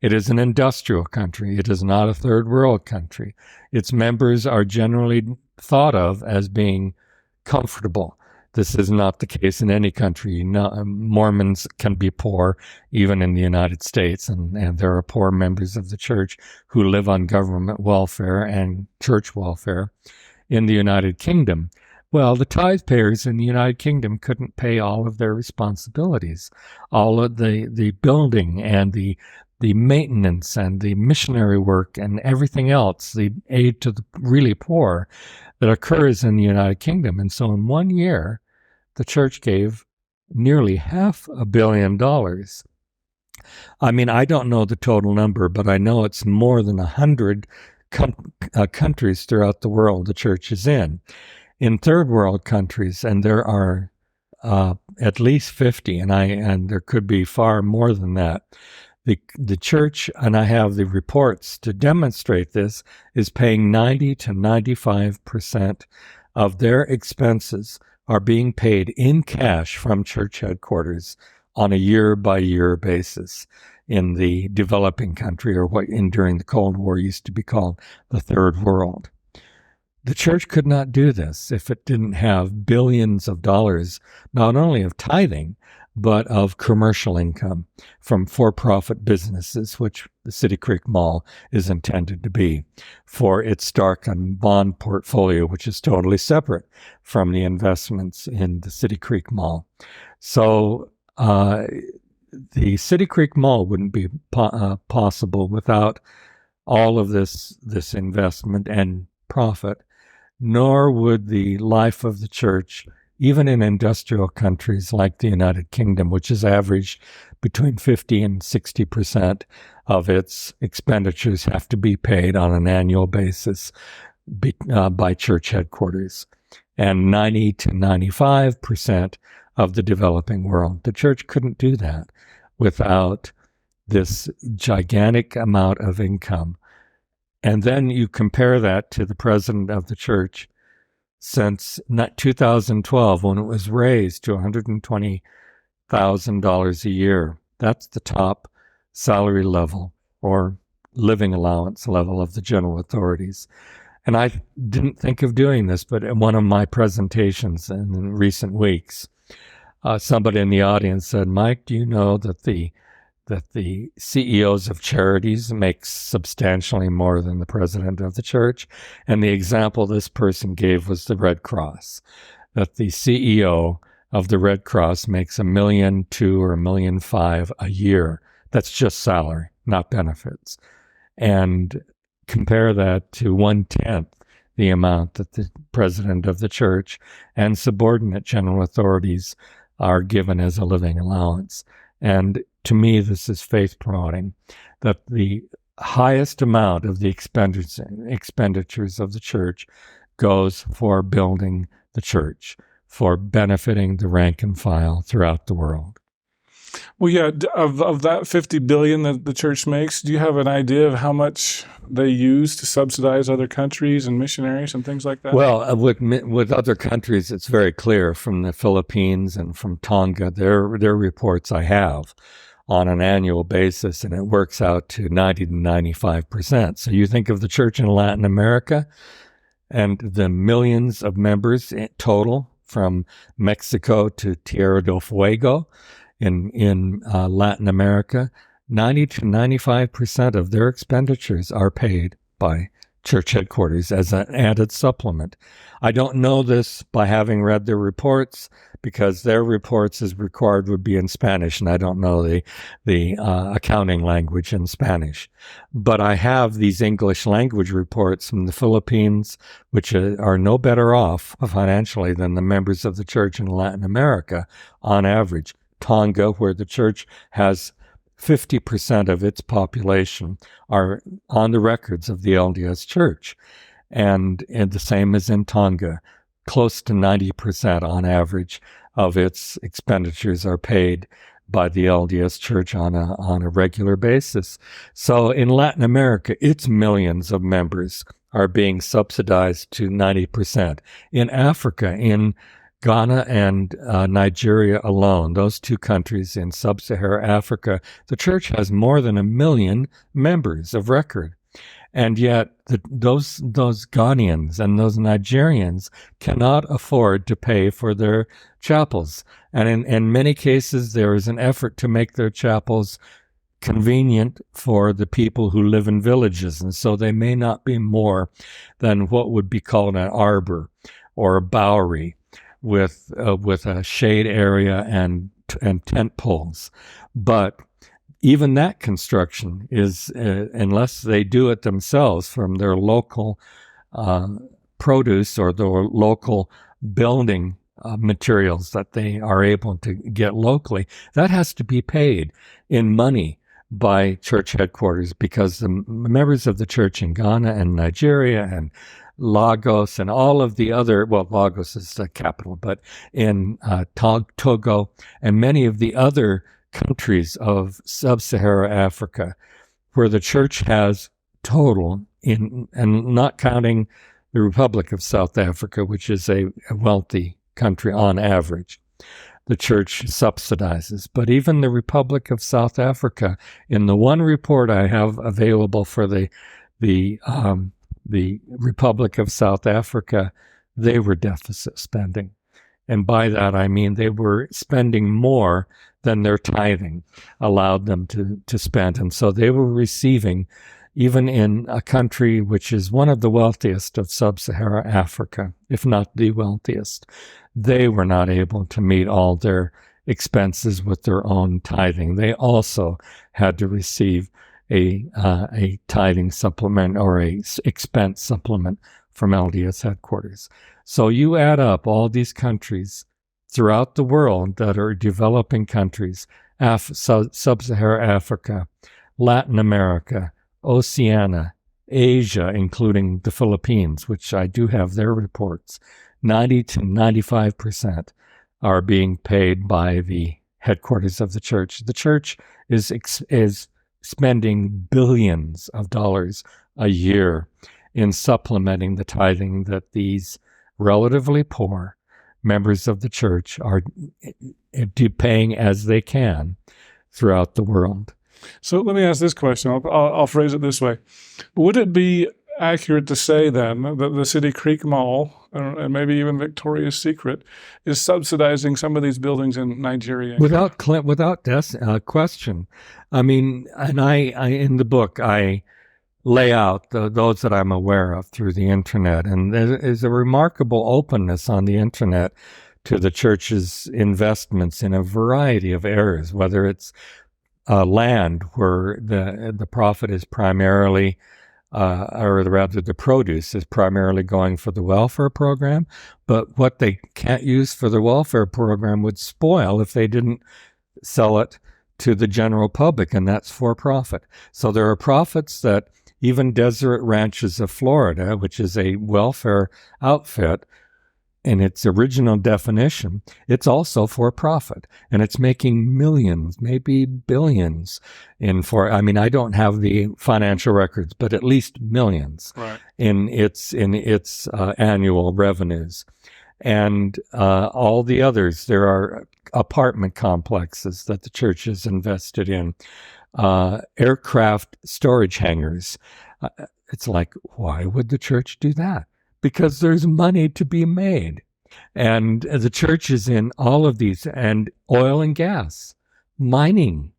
It is an industrial country. It is not a third world country. Its members are generally thought of as being comfortable. This is not the case in any country. Mormons can be poor, even in the United States, and there are poor members of the church who live on government welfare and church welfare in the United Kingdom. Well, the tithe payers in the United Kingdom couldn't pay all of their responsibilities, all of the building and the maintenance and the missionary work and everything else, the aid to the really poor that occurs in the United Kingdom. And so in 1 year, the church gave nearly $500 million. I mean, I don't know the total number, but I know it's more than 100 countries throughout the world the church is in. In third world countries, and there are at least 50, and there could be far more than that, the church, and I have the reports to demonstrate this, is paying 90 to 95% of their expenses are being paid in cash from church headquarters on a year-by-year basis in the developing country, or what during the Cold War used to be called the Third World. The church could not do this if it didn't have billions of dollars, not only of tithing, but of commercial income from for-profit businesses, which the City Creek Mall is intended to be, for its stock and bond portfolio, which is totally separate from the investments in the City Creek Mall. So the City Creek Mall wouldn't be possible without all of this investment and profit, nor would the life of the church, even in industrial countries like the United Kingdom, which has averaged between 50 and 60% of its expenditures have to be paid on an annual basis by church headquarters, and 90 to 95% of the developing world. The church couldn't do that without this gigantic amount of income. And then you compare that to the president of the church since 2012, when it was raised to $120,000 a year. That's the top salary level or living allowance level of the general authorities. And I didn't think of doing this, but in one of my presentations in recent weeks, somebody in the audience said, "Mike, do you know that the CEOs of charities make substantially more than the president of the church?" And the example this person gave was the Red Cross, that the CEO of the Red Cross makes $1.2 million or $1.5 million a year. That's just salary, not benefits. And compare that to 1/10 the amount that the president of the church and subordinate general authorities are given as a living allowance. And to me, this is faith promoting, that the highest amount of the expenditures of the church goes for building the church, for benefiting the rank and file throughout the world. Well, yeah, of that $50 billion that the church makes, do you have an idea of how much they use to subsidize other countries and missionaries and things like that? Well, with other countries, it's very clear from the Philippines and from Tonga. Their reports I have on an annual basis, and it works out to 90 to 95%. So you think of the church in Latin America and the millions of members in total from Mexico to Tierra del Fuego in Latin America, 90 to 95% of their expenditures are paid by church headquarters as an added supplement. I don't know this by having read their reports, because their reports as required would be in Spanish, and I don't know the accounting language in Spanish. But I have these English language reports from the Philippines, which are no better off financially than the members of the church in Latin America on average. Tonga, where the church has 50% of its population are on the records of the LDS Church. And the same as in Tonga, close to 90% on average of its expenditures are paid by the LDS Church on a regular basis. So in Latin America, its millions of members are being subsidized to 90%. In Africa, in Ghana and Nigeria alone, those two countries in sub-Saharan Africa, the church has more than 1 million members of record. And yet those Ghanaians and those Nigerians cannot afford to pay for their chapels. And in many cases, there is an effort to make their chapels convenient for the people who live in villages. And so they may not be more than what would be called an arbor or a bowery, with a shade area and tent poles. But even that construction is, unless they do it themselves from their local produce or their local building materials that they are able to get locally, that has to be paid in money by church headquarters, because the members of the church in Ghana and Nigeria and Lagos and all of the other, well, Lagos is the capital, but in Togo and many of the other countries of sub-Saharan Africa, where the church has total, and not counting the Republic of South Africa, which is a wealthy country on average, the church subsidizes. But even the Republic of South Africa, in the one report I have available for the Republic of South Africa, they were deficit spending. And by that, I mean they were spending more than their tithing allowed them to spend. And so they were receiving, even in a country which is one of the wealthiest of sub-Saharan Africa, if not the wealthiest, they were not able to meet all their expenses with their own tithing. They also had to receive a tithing supplement or a expense supplement from LDS headquarters. So you add up all these countries throughout the world that are developing countries, sub-Saharan Africa, Latin America, Oceania, Asia, including the Philippines, which I do have their reports, 90 to 95% are being paid by the headquarters of the church. The church is spending billions of dollars a year in supplementing the tithing that these relatively poor members of the church are paying as they can throughout the world. So let me ask this question. I'll phrase it this way. Would it be accurate to say then that the City Creek Mall, and maybe even Victoria's Secret, is subsidizing some of these buildings in Nigeria? Without question. I mean, and I in the book, I lay out those that I'm aware of through the internet. And there is a remarkable openness on the internet to the church's investments in a variety of areas, whether it's land where the profit is primarily or rather the produce is primarily going for the welfare program, but what they can't use for the welfare program would spoil if they didn't sell it to the general public, and that's for profit. So there are profits that even Deseret Ranches of Florida, which is a welfare outfit, in its original definition, it's also for profit, and it's making millions, maybe billions I don't have the financial records, but at least millions in its annual revenues. And all the others, there are apartment complexes that the church is invested in, aircraft storage hangars. It's like, why would the church do that? Because there's money to be made. And the church is in all of these, and oil and gas, mining.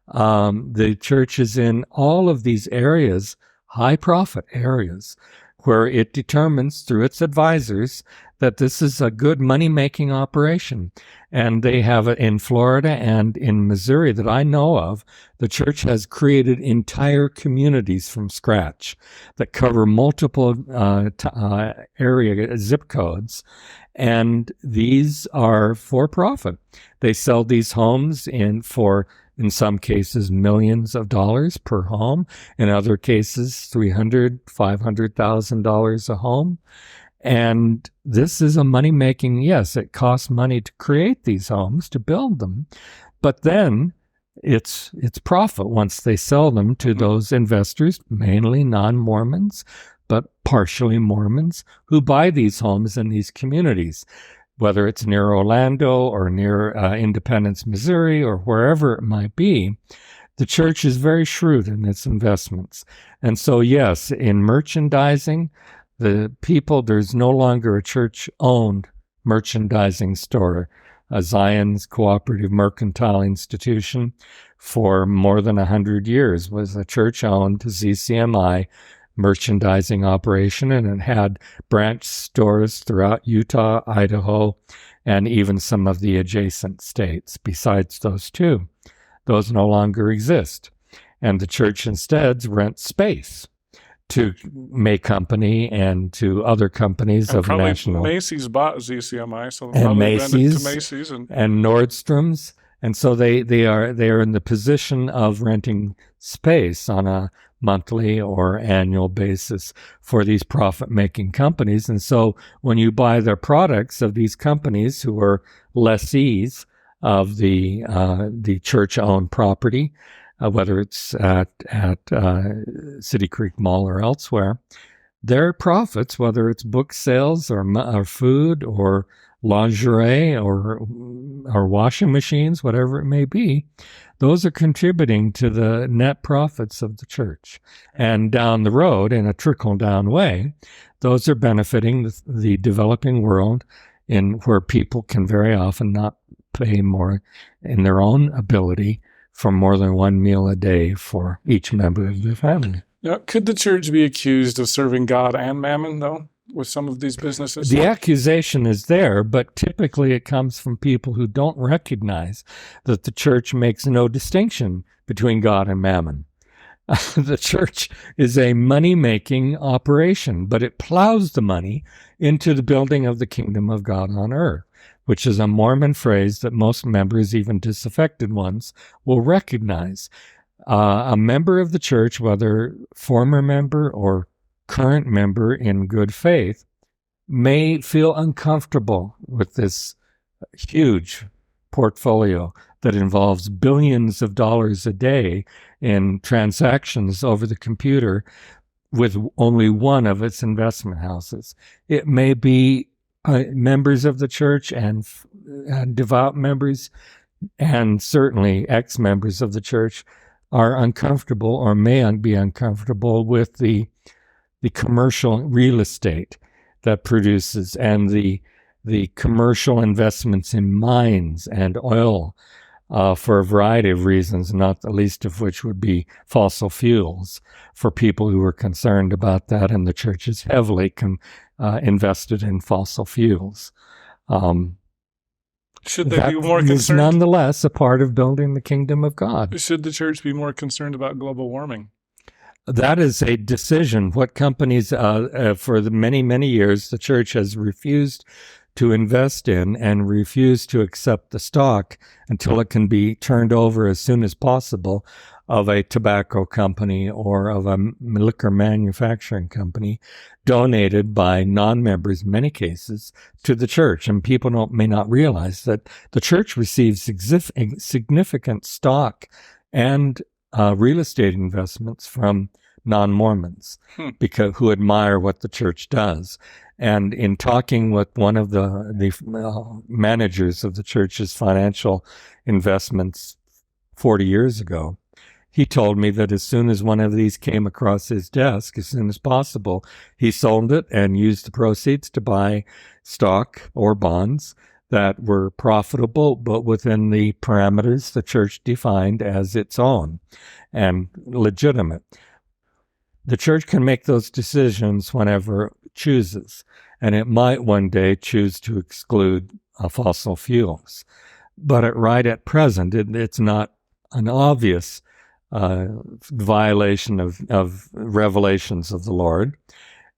The church is in all of these areas, high profit areas, where it determines through its advisors that this is a good money-making operation. And they have it in Florida and in Missouri that I know of. The church has created entire communities from scratch that cover multiple area zip codes. And these are for profit. They sell these homes in some cases, millions of dollars per home. In other cases, $300,000, $500,000 a home. And this is a money-making, yes, it costs money to create these homes, to build them, but then it's profit once they sell them to those investors, mainly non-Mormons, but partially Mormons, who buy these homes in these communities, whether it's near Orlando or near Independence, Missouri, or wherever it might be. The church is very shrewd in its investments. And so, yes, in merchandising, there's no longer a church-owned merchandising store. Zion's Cooperative Mercantile Institution for more than 100 years was a church-owned ZCMI merchandising operation, and it had branch stores throughout Utah, Idaho, and even some of the adjacent states besides those two. Those no longer exist. And the church instead rents space to May Company and to other companies and of national. Macy's bought ZCMI, so and Macy's, to Macy's and Nordstrom's, and so they are in the position of renting space on a monthly or annual basis for these profit-making companies. And so when you buy their products of these companies who are lessees of the church-owned property, whether it's at City Creek Mall or elsewhere, their profits, whether it's book sales or food or lingerie or washing machines, whatever it may be, those are contributing to the net profits of the church. And down the road, in a trickle-down way, those are benefiting the developing world, in where people can very often not pay more in their own ability for more than one meal a day for each member of their family. Now, could the church be accused of serving God and Mammon, though, with some of these businesses? The accusation is there, but typically it comes from people who don't recognize that the church makes no distinction between God and Mammon. The church is a money-making operation, but it plows the money into the building of the kingdom of God on earth, which is a Mormon phrase that most members, even disaffected ones, will recognize. A member of the church, whether former member or current member in good faith, may feel uncomfortable with this huge portfolio that involves billions of dollars a day in transactions over the computer with only one of its investment houses. It may be members of the church and devout members, and certainly ex-members of the church, are uncomfortable or may be uncomfortable with the commercial real estate that produces, and the commercial investments in mines and oil for a variety of reasons, not the least of which would be fossil fuels, for people who are concerned about that, and the church is heavily invested in fossil fuels. Should they be more concerned? Is nonetheless a part of building the kingdom of God. Should the church be more concerned about global warming? That is a decision. What companies, for the many, many years, the church has refused to invest in and refused to accept the stock until it can be turned over as soon as possible of a tobacco company or of a liquor manufacturing company donated by non-members, in many cases, to the church. And people may not realize that the church receives significant stock and real estate investments from non-Mormons who admire what the church does. And in talking with one of the managers of the church's financial investments 40 years ago, he told me that as soon as one of these came across his desk, as soon as possible, he sold it and used the proceeds to buy stock or bonds that were profitable, but within the parameters the church defined as its own and legitimate. The church can make those decisions whenever it chooses, and it might one day choose to exclude fossil fuels. But right at present, it's not an obvious violation of revelations of the Lord.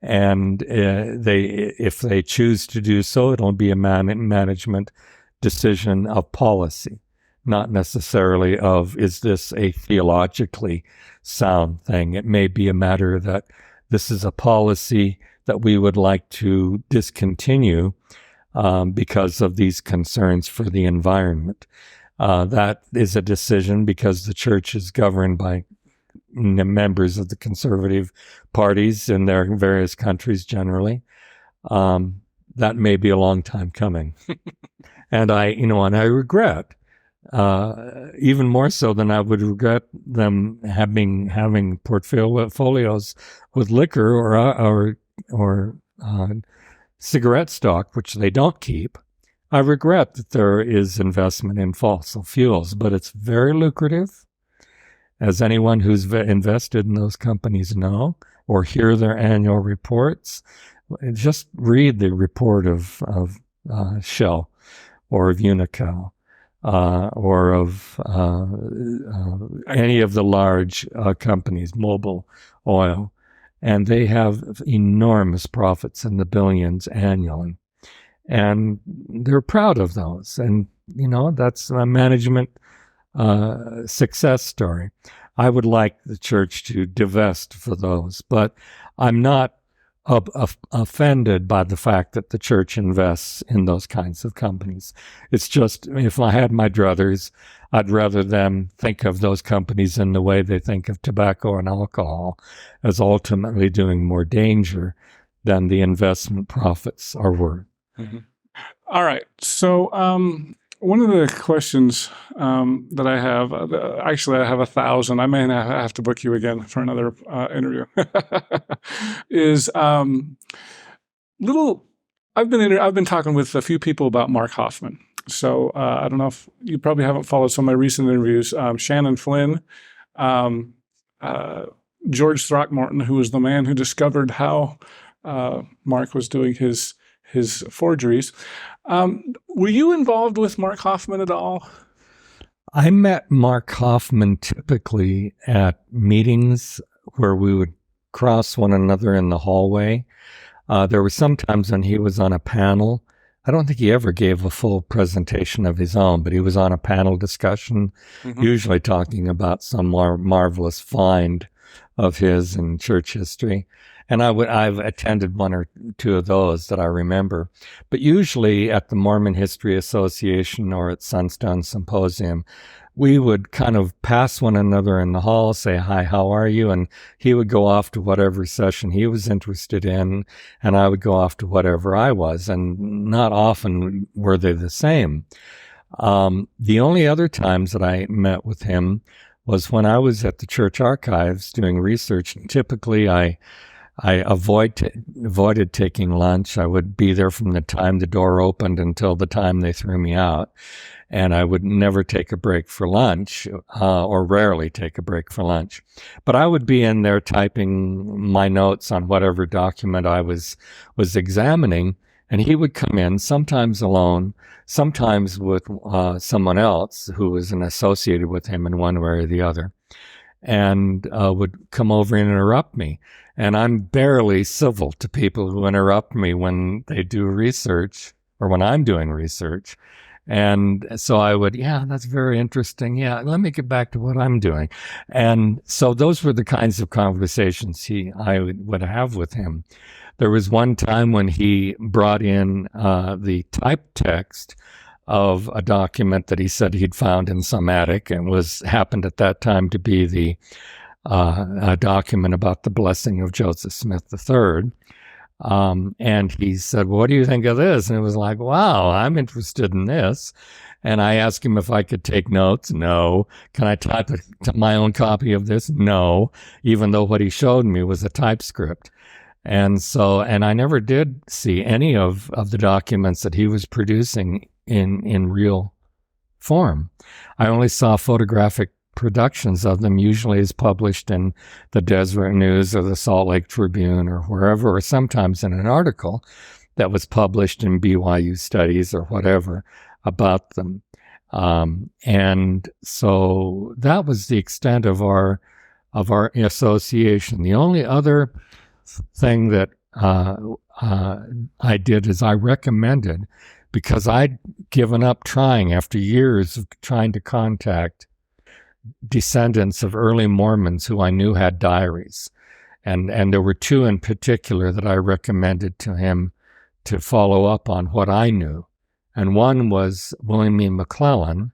And if they choose to do so, it'll be a management decision of policy, not necessarily of, is this a theologically sound thing? It may be a matter that this is a policy that we would like to discontinue because of these concerns for the environment. That is a decision because the church is governed by members of the conservative parties in their various countries generally. That may be a long time coming. And I regret, even more so than I would regret them having portfolios with liquor or cigarette stock, which they don't keep. I regret that there is investment in fossil fuels, but it's very lucrative, as anyone who's invested in those companies know, or hear their annual reports. Just read the report of Shell or of Unocal or of any of the large companies, Mobil Oil, and they have enormous profits in the billions annually. And they're proud of those. And, that's a management success story. I would like the church to divest for those, but I'm not offended by the fact that the church invests in those kinds of companies. It's just, if I had my druthers, I'd rather them think of those companies in the way they think of tobacco and alcohol, as ultimately doing more danger than the investment profits are worth. Mm-hmm. All right. So one of the questions that I have, actually I have 1,000. I may have to book you again for another interview. Is I've been talking with a few people about Mark Hofmann. So I don't know if you probably haven't followed some of my recent interviews. Shannon Flynn, George Throckmorton, who was the man who discovered how Mark was doing his forgeries. Were you involved with Mark Hofmann at all? I met Mark Hofmann typically at meetings where we would cross one another in the hallway. There were some times when he was on a panel. I don't think he ever gave a full presentation of his own, but he was on a panel discussion, usually talking about some marvelous find of his in church history. And I've attended one or two of those that I remember. But usually at the Mormon History Association or at Sunstone Symposium, we would kind of pass one another in the hall, say, "Hi, how are you?" And he would go off to whatever session he was interested in, and I would go off to whatever I was. And not often were they the same. The only other times that I met with him was when I was at the church archives doing research. And typically I avoided taking lunch. I would be there from the time the door opened until the time they threw me out. And I would never take a break for lunch, or rarely take a break for lunch. But I would be in there typing my notes on whatever document I was examining, and he would come in, sometimes alone, sometimes with someone else who was associated with him in one way or the other. and would come over and interrupt me. And I'm barely civil to people who interrupt me when they do research or when I'm doing research. And so I would, yeah, that's very interesting. Yeah, let me get back to what I'm doing. And so those were the kinds of conversations I would have with him. There was one time when he brought in the typed text of a document that he said he'd found in some attic, and happened at that time to be a document about the blessing of Joseph Smith III. And he said, well, what do you think of this? And it was like, wow, I'm interested in this. And I asked him if I could take notes. No. Can I type my own copy of this? No. Even though what he showed me was a typescript. And I never did see any of the documents that he was producing in real form. I only saw photographic productions of them, usually as published in the Deseret News or the Salt Lake Tribune or wherever, or sometimes in an article that was published in BYU Studies or whatever about them. And so that was the extent of our association. The only other thing that I did is I recommended, because I'd given up trying after years of trying to contact descendants of early Mormons who I knew had diaries. And there were two in particular that I recommended to him to follow up on what I knew. And one was William E. McClellan,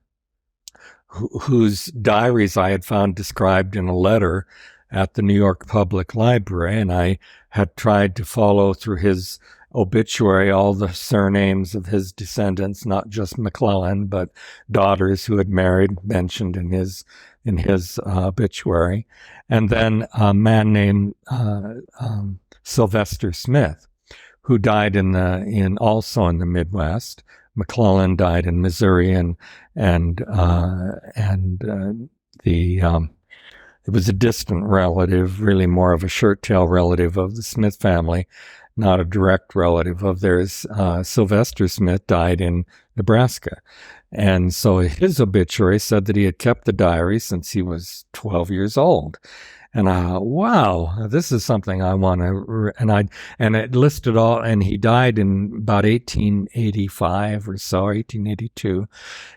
whose diaries I had found described in a letter at the New York Public Library, and I had tried to follow through his obituary all the surnames of his descendants, not just McClellan, but daughters who had married, mentioned in his obituary. And then a man named Sylvester Smith, who died also in the Midwest. McClellan died in Missouri, it was a distant relative, really more of a shirt-tail relative of the Smith family, not a direct relative of theirs. Sylvester Smith died in Nebraska. And so his obituary said that he had kept the diary since he was 12 years old. And wow, this is something I want to, and it listed all, and he died in about 1885 or so, 1882.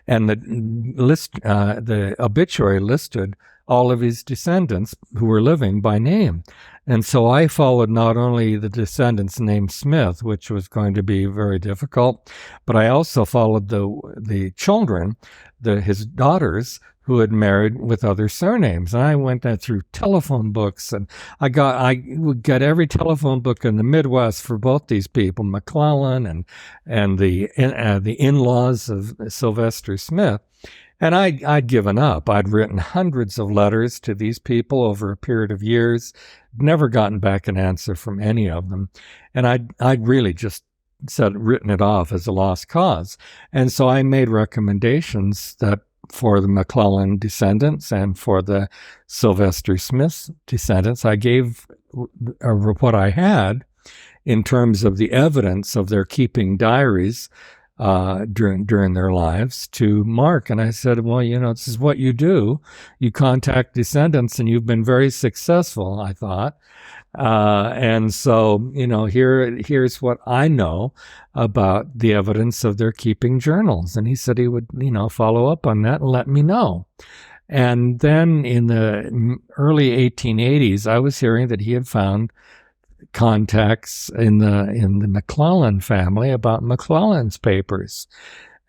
And the obituary listed all of his descendants who were living by name. And so I followed not only the descendants named Smith, which was going to be very difficult, but I also followed the children, his daughters, who had married with other surnames. And I went through telephone books, and I would get every telephone book in the Midwest for both these people, McClellan and the in-laws of Sylvester Smith. And I'd given up. I'd written hundreds of letters to these people over a period of years, never gotten back an answer from any of them. And I'd really just written it off as a lost cause. And so I made recommendations that for the McClellan descendants and for the Sylvester Smith descendants, I gave what I had in terms of the evidence of their keeping diaries during their lives to Mark. And I said, well, this is what you do. You contact descendants, and you've been very successful, I thought. And so, here's what I know about the evidence of their keeping journals. And he said he would, follow up on that and let me know. And then in the early 1880s, I was hearing that he had found contacts in the McClellan family about McClellan's papers.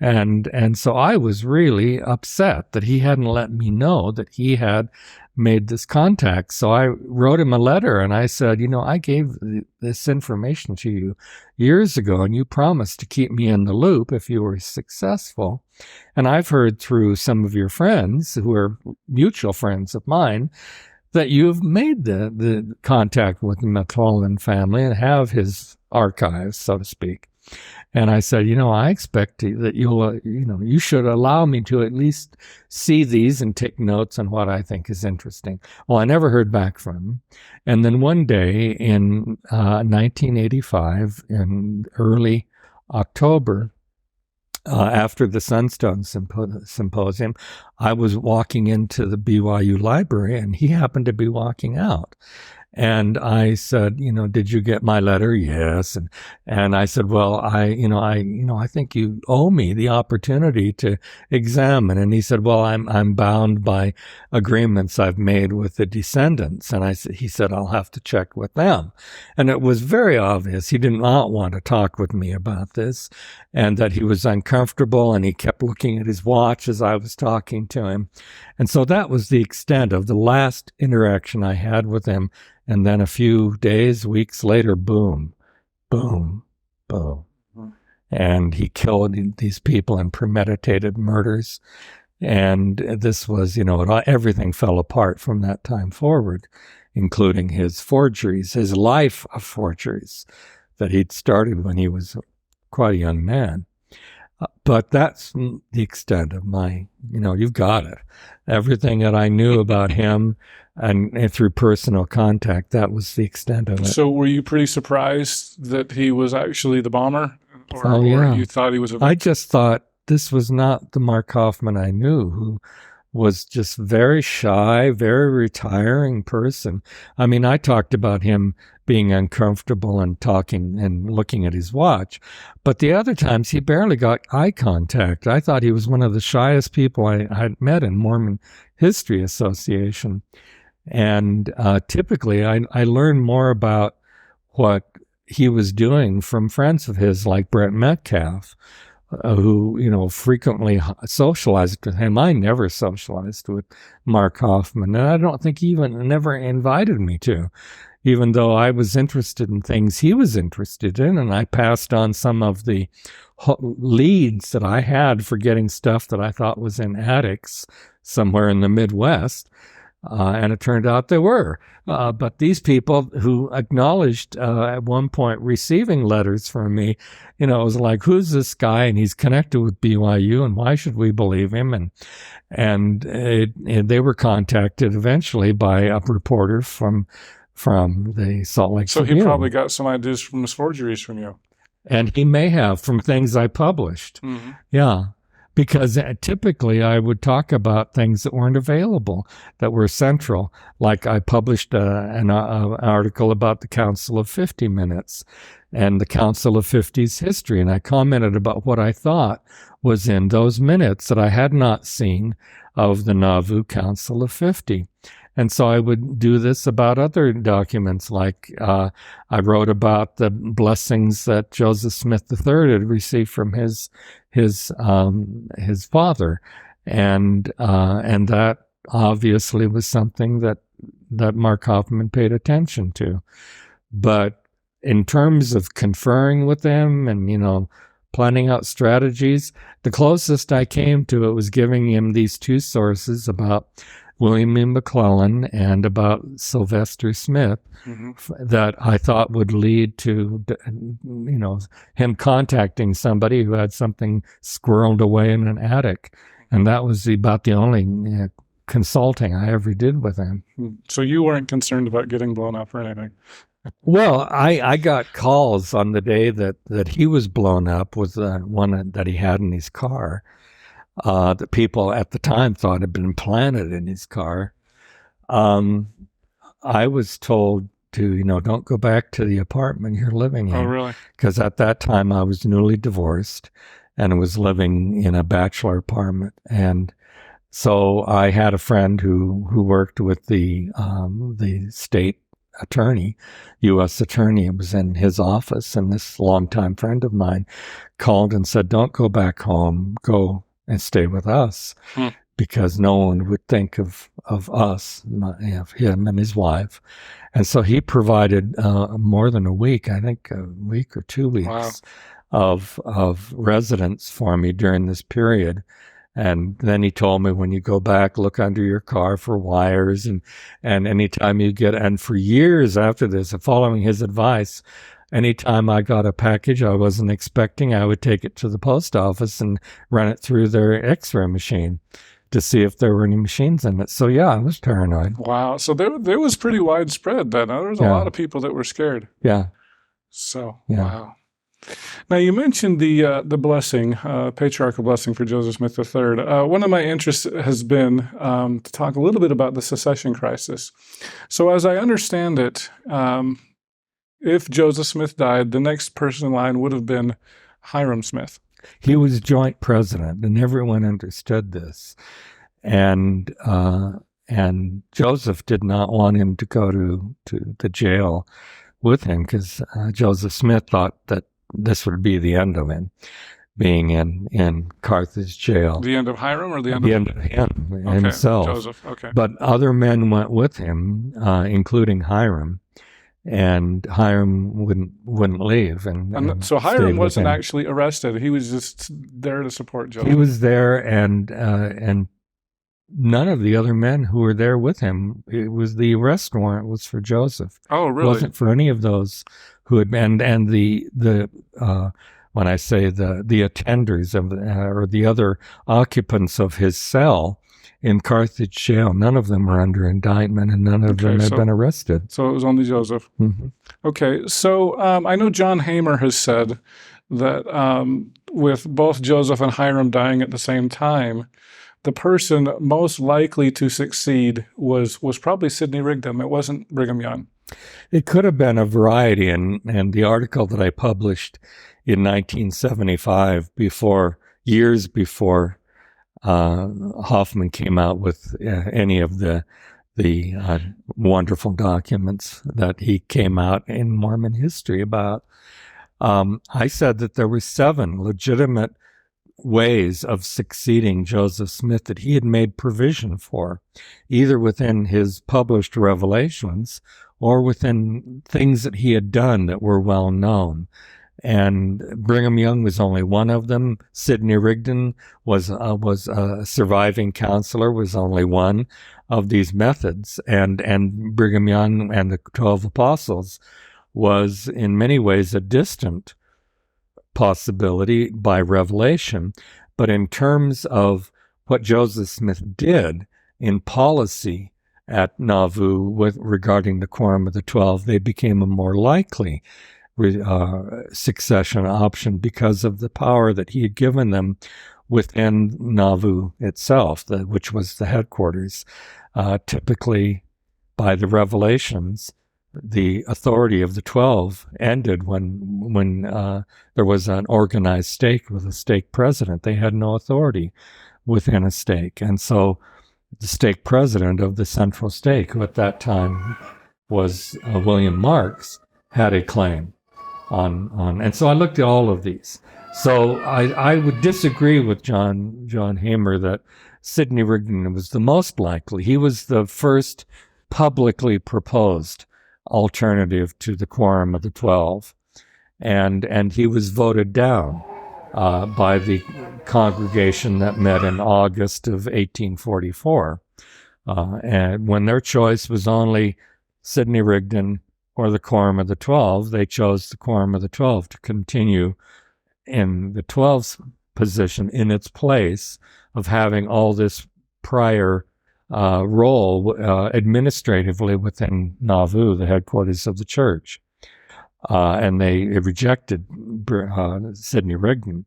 And so I was really upset that he hadn't let me know that he had made this contact. So I wrote him a letter, and I said, I gave this information to you years ago, and you promised to keep me in the loop if you were successful. And I've heard through some of your friends, who are mutual friends of mine, that you've made the contact with the McClellan family and have his archives, so to speak. And I said, I expect that you should allow me to at least see these and take notes on what I think is interesting. Well, I never heard back from him. And then one day in 1985, in early October, after the Sunstone Symposium, I was walking into the BYU library, and he happened to be walking out. And I said, did you get my letter? Yes. And I said, well, I think you owe me the opportunity to examine. And he said, well, I'm bound by agreements I've made with the descendants. And he said, I'll have to check with them. And it was very obvious he did not want to talk with me about this, and that he was uncomfortable, and he kept looking at his watch as I was talking to him. And so that was the extent of the last interaction I had with him. And then a few days, weeks later, boom, boom, boom. And he killed these people in premeditated murders. And this was, everything fell apart from that time forward, including his forgeries, his life of forgeries that he'd started when he was quite a young man. But that's the extent of my, you've got it. Everything that I knew about him and through personal contact, that was the extent of it. So were you pretty surprised that he was actually the bomber? Or you thought he was I just thought this was not the Mark Hofmann I knew, who was just very shy, very retiring person. I mean, I talked about him being uncomfortable and talking and looking at his watch, but the other times he barely got eye contact. I thought he was one of the shyest people I had met in Mormon History Association. And typically I learned more about what he was doing from friends of his like Brett Metcalf, who, frequently socialized with him. I never socialized with Mark Hofmann, and I don't think he even never invited me to, even though I was interested in things he was interested in, and I passed on some of the leads that I had for getting stuff that I thought was in attics somewhere in the Midwest. And it turned out they were. But these people who acknowledged at one point receiving letters from me, it was like, who's this guy? And he's connected with BYU, and why should we believe him? And they were contacted eventually by a reporter from the Salt Lake Tribune. So he probably got some ideas from his forgeries from you. And he may have from things I published. Mm-hmm. Yeah. Because typically I would talk about things that weren't available, that were central. Like I published an article about the Council of 50 Minutes and the Council of 50's history, and I commented about what I thought was in those minutes that I had not seen of the Nauvoo Council of 50. And so I would do this about other documents, like I wrote about the blessings that Joseph Smith III had received from his father, and that obviously was something that Mark Hofmann paid attention to. But in terms of conferring with him and planning out strategies, the closest I came to it was giving him these two sources about William E. McClellan and about Sylvester Smith, mm-hmm. that I thought would lead to, him contacting somebody who had something squirreled away in an attic. And that was about the only consulting I ever did with him. So you weren't concerned about getting blown up or anything? Well, I got calls on the day that he was blown up with one that he had in his car. That people at the time thought had been planted in his car. I was told to, don't go back to the apartment you're living in. Oh, really? Because at that time I was newly divorced and was living in a bachelor apartment. And so I had a friend who worked with the state attorney, U.S. attorney. It was in his office, and this longtime friend of mine called and said, don't go back home, go and stay with us, because no one would think of us, of him and his wife. And so he provided more than a week, I think a week or 2 weeks, wow. of residence for me during this period. And then he told me, when you go back, look under your car for wires, and anytime you get, and for years after this, following his advice, anytime I got a package I wasn't expecting, I would take it to the post office and run it through their X-ray machine to see if there were any machines in it. So yeah, I was paranoid. Wow. So there was pretty widespread then. There was a lot of people that were scared. Yeah. So, yeah. Wow. Now, you mentioned the blessing, patriarchal blessing for Joseph Smith III. One of my interests has been to talk a little bit about the Succession Crisis. So as I understand it, if Joseph Smith died, the next person in line would have been Hiram Smith. He was joint president, and everyone understood this. And Joseph did not want him to go to the jail with him, because Joseph Smith thought that this would be the end of him being in Carthage jail. The end of Hiram, or the end of him himself. Joseph. Okay. But other men went with him, including Hiram, and Hiram wouldn't leave. And so Hiram wasn't actually arrested. He was just there to support Joseph. He was there, and none of the other men who were there with him, it was the arrest warrant was for Joseph. Oh, really? It wasn't for any of those who had been, and the when I say the attenders of or the other occupants of his cell in Carthage jail, none of them were under indictment, and none of them had been arrested. So it was only Joseph. Mm-hmm. Okay, so I know John Hamer has said that with both Joseph and Hiram dying at the same time, the person most likely to succeed was probably Sidney Rigdon. It wasn't Brigham Young. It could have been a variety, and the article that I published in 1975, years before Hofmann came out with any of the wonderful documents that he came out in Mormon history about, I said that there were 7 legitimate ways of succeeding Joseph Smith that he had made provision for, either within his published revelations or within things that he had done that were well known. And Brigham Young was only one of them. Sidney Rigdon was a surviving counselor, was only one of these methods. And Brigham Young and the 12 apostles was in many ways a distant possibility by revelation. But in terms of what Joseph Smith did in policy at Nauvoo regarding the Quorum of the 12, they became a more likely succession option because of the power that he had given them within Nauvoo itself, which was the headquarters. Typically, by the revelations, the authority of the 12 ended when there was an organized stake with a stake president. They had no authority within a stake. And so the stake president of the central stake, who at that time was William Marks, had a claim on. And so I looked at all of these. So I would disagree with John Hamer that Sidney Rigdon was the most likely. He was the first publicly proposed alternative to the Quorum of the 12, and he was voted down by the congregation that met in August of 1844, and when their choice was only Sidney Rigdon or the Quorum of the 12, they chose the Quorum of the 12 to continue in the 12's position in its place of having all this prior role administratively within Nauvoo, the headquarters of the church. And they rejected Sidney Rigdon.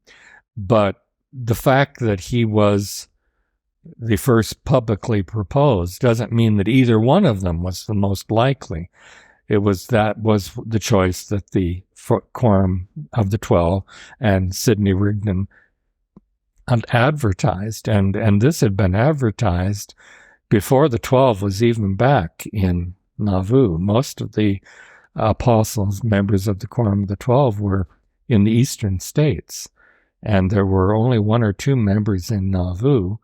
But the fact that he was the first publicly proposed doesn't mean that either one of them was the most likely. That was the choice that the Quorum of the 12 and Sidney Rigdon advertised. And this had been advertised before the 12 was even back in Nauvoo. Most of the apostles, members of the Quorum of the 12, were in the eastern states, and there were only 1 or 2 members in Nauvoo,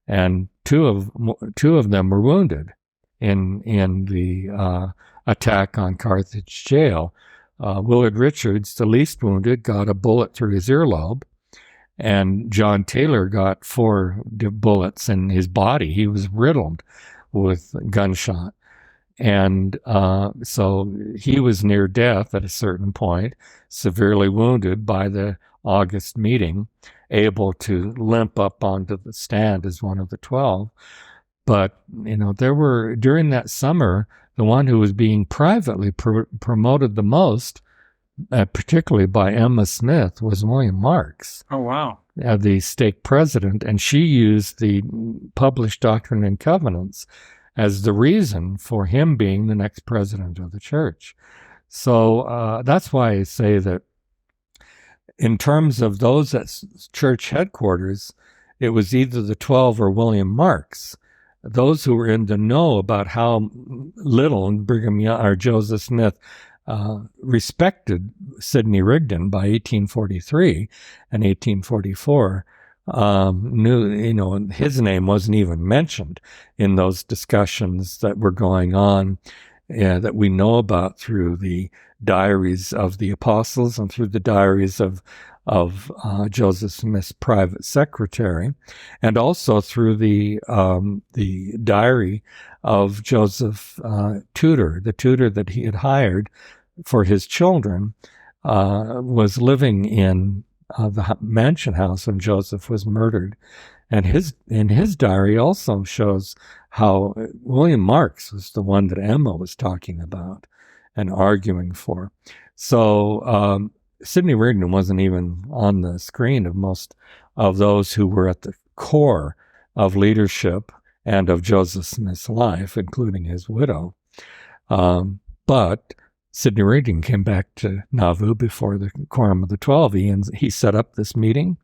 and two of them were wounded in the attack on Carthage jail. Willard Richards, the least wounded, got a bullet through his earlobe, and John Taylor got 4 bullets in his body. He was riddled with gunshot. And so he was near death at a certain point, severely wounded by the August meeting, able to limp up onto the stand as one of the 12. But, there were, during that summer, the one who was being privately promoted the most particularly by Emma Smith, was William Marks, Oh, wow. the stake president, and she used the published Doctrine and Covenants as the reason for him being the next president of the church. So that's why I say that in terms of those at church headquarters, it was either the 12 or William Marks. Those who were in the know about how little Brigham Young or Joseph Smith respected Sidney Rigdon by 1843 and 1844 knew, his name wasn't even mentioned in those discussions that were going on, that we know about through the diaries of the apostles and through the diaries of Joseph Smith's private secretary, and also through the diary of Joseph Tudor, the tutor that he had hired for his children, was living in the mansion house when Joseph was murdered. And his diary also shows how William Marks was the one that Emma was talking about and arguing for. So Sidney Rigdon wasn't even on the screen of most of those who were at the core of leadership and of Joseph Smith's life, including his widow. But Sidney Rigdon came back to Nauvoo before the Quorum of the 12. He set up this meeting,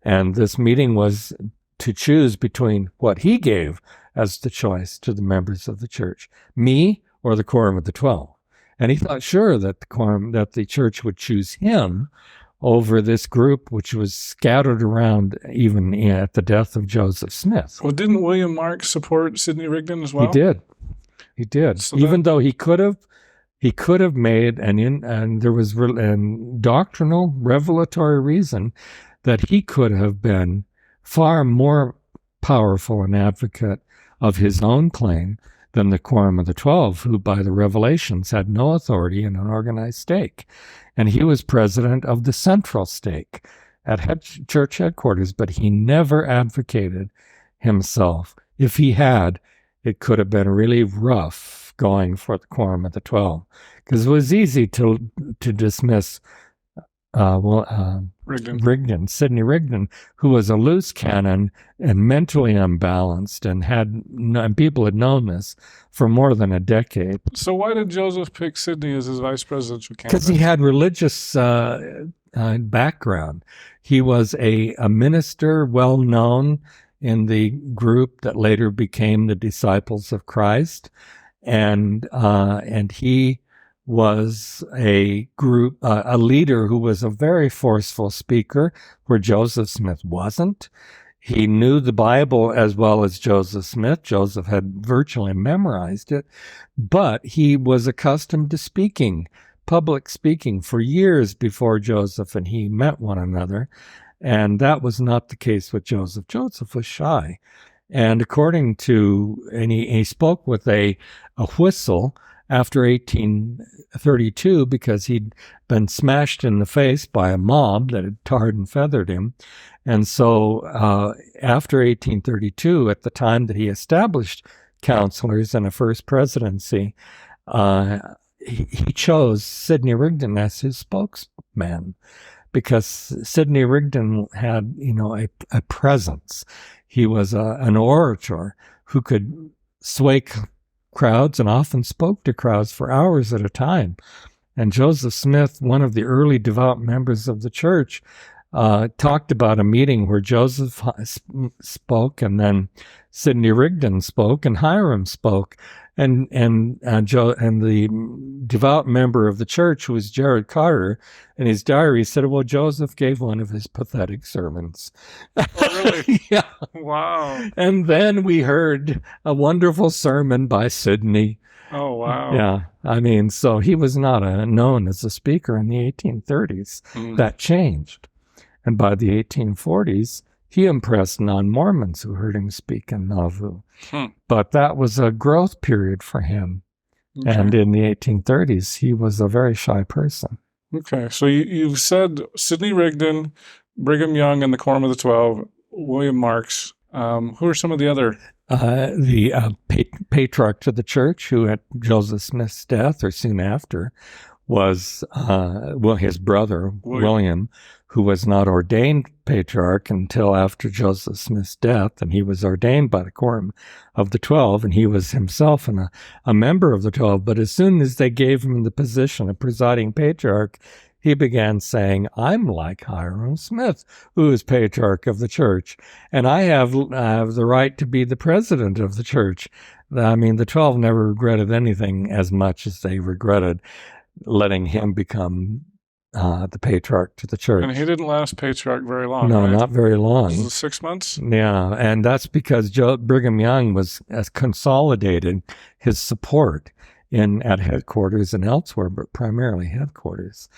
and this meeting was to choose between what he gave as the choice to the members of the church, me or the Quorum of the 12. And he thought sure that the church would choose him over this group, which was scattered around even at the death of Joseph Smith. Well, didn't William Marks support Sidney Rigdon as well? He did. So even though he could have made and there was a doctrinal revelatory reason that he could have been far more powerful an advocate of his own claim than the Quorum of the 12, who by the revelations had no authority in an organized stake. And he was president of the central stake at church headquarters, but he never advocated himself. If he had, it could have been really rough going for the Quorum of the 12, because it was easy to dismiss Rigdon, Sidney Rigdon, who was a loose cannon and mentally unbalanced, and people had known this for more than a decade. So why did Joseph pick Sidney as his vice presidential candidate? Because he had religious background. He was a minister, well known in the group that later became the Disciples of Christ, and he was a leader who was a very forceful speaker, where Joseph Smith wasn't. He knew the Bible as well as Joseph Smith. Joseph had virtually memorized it, but he was accustomed to public speaking for years before Joseph and he met one another. And that was not the case with Joseph. Joseph was shy. And he spoke with a whistle after 1832 because he'd been smashed in the face by a mob that had tarred and feathered him. And so after 1832, at the time that he established counselors in a first presidency, he chose Sidney Rigdon as his spokesman, because Sidney Rigdon had, a presence. He was an orator who could sway crowds and often spoke to crowds for hours at a time. And Joseph Smith, one of the early devout members of the church, talked about a meeting where Joseph spoke, and then Sidney Rigdon spoke, and Hiram spoke, and the devout member of the church, who was Jared Carter, in his diary said, well, Joseph gave one of his pathetic sermons. Oh, really? Yeah. Wow. And then we heard a wonderful sermon by Sidney. Oh, wow. Yeah. So he was not known as a speaker in the 1830s. That changed. And by the 1840s, he impressed non-Mormons who heard him speak in Nauvoo. But that was a growth period for him. Okay. And in the 1830s, he was a very shy person. Okay, so you've said Sidney Rigdon, Brigham Young, and the Quorum of the 12, William Marks. Who are some of the other? The patriarch to the church, who at Joseph Smith's death or soon after was, his brother, William, who was not ordained patriarch until after Joseph Smith's death, and he was ordained by the Quorum of the 12, and he was himself a member of the 12. But as soon as they gave him the position of presiding patriarch, he began saying, I'm like Hiram Smith, who is patriarch of the church, and I have the right to be the president of the church. I mean, the 12 never regretted anything as much as they regretted letting him become the patriarch to the church. And he didn't last patriarch very long. No, right? not very long. This is 6 months? Yeah, and that's because Brigham Young has consolidated his support at headquarters and elsewhere, but primarily headquarters.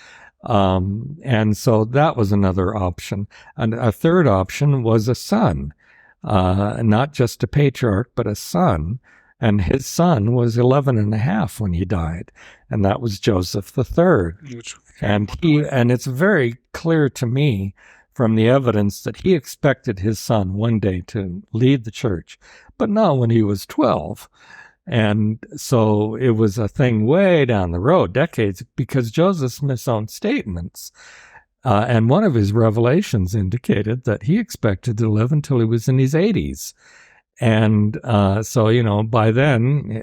And so that was another option. And a third option was a son, not just a patriarch, but a son. And his son was 11 and a half when he died. And that was Joseph III. And it's very clear to me from the evidence that he expected his son one day to lead the church, but not when he was 12. And so it was a thing way down the road, decades, because Joseph Smith's own statements and one of his revelations indicated that he expected to live until he was in his 80s. And so, by then,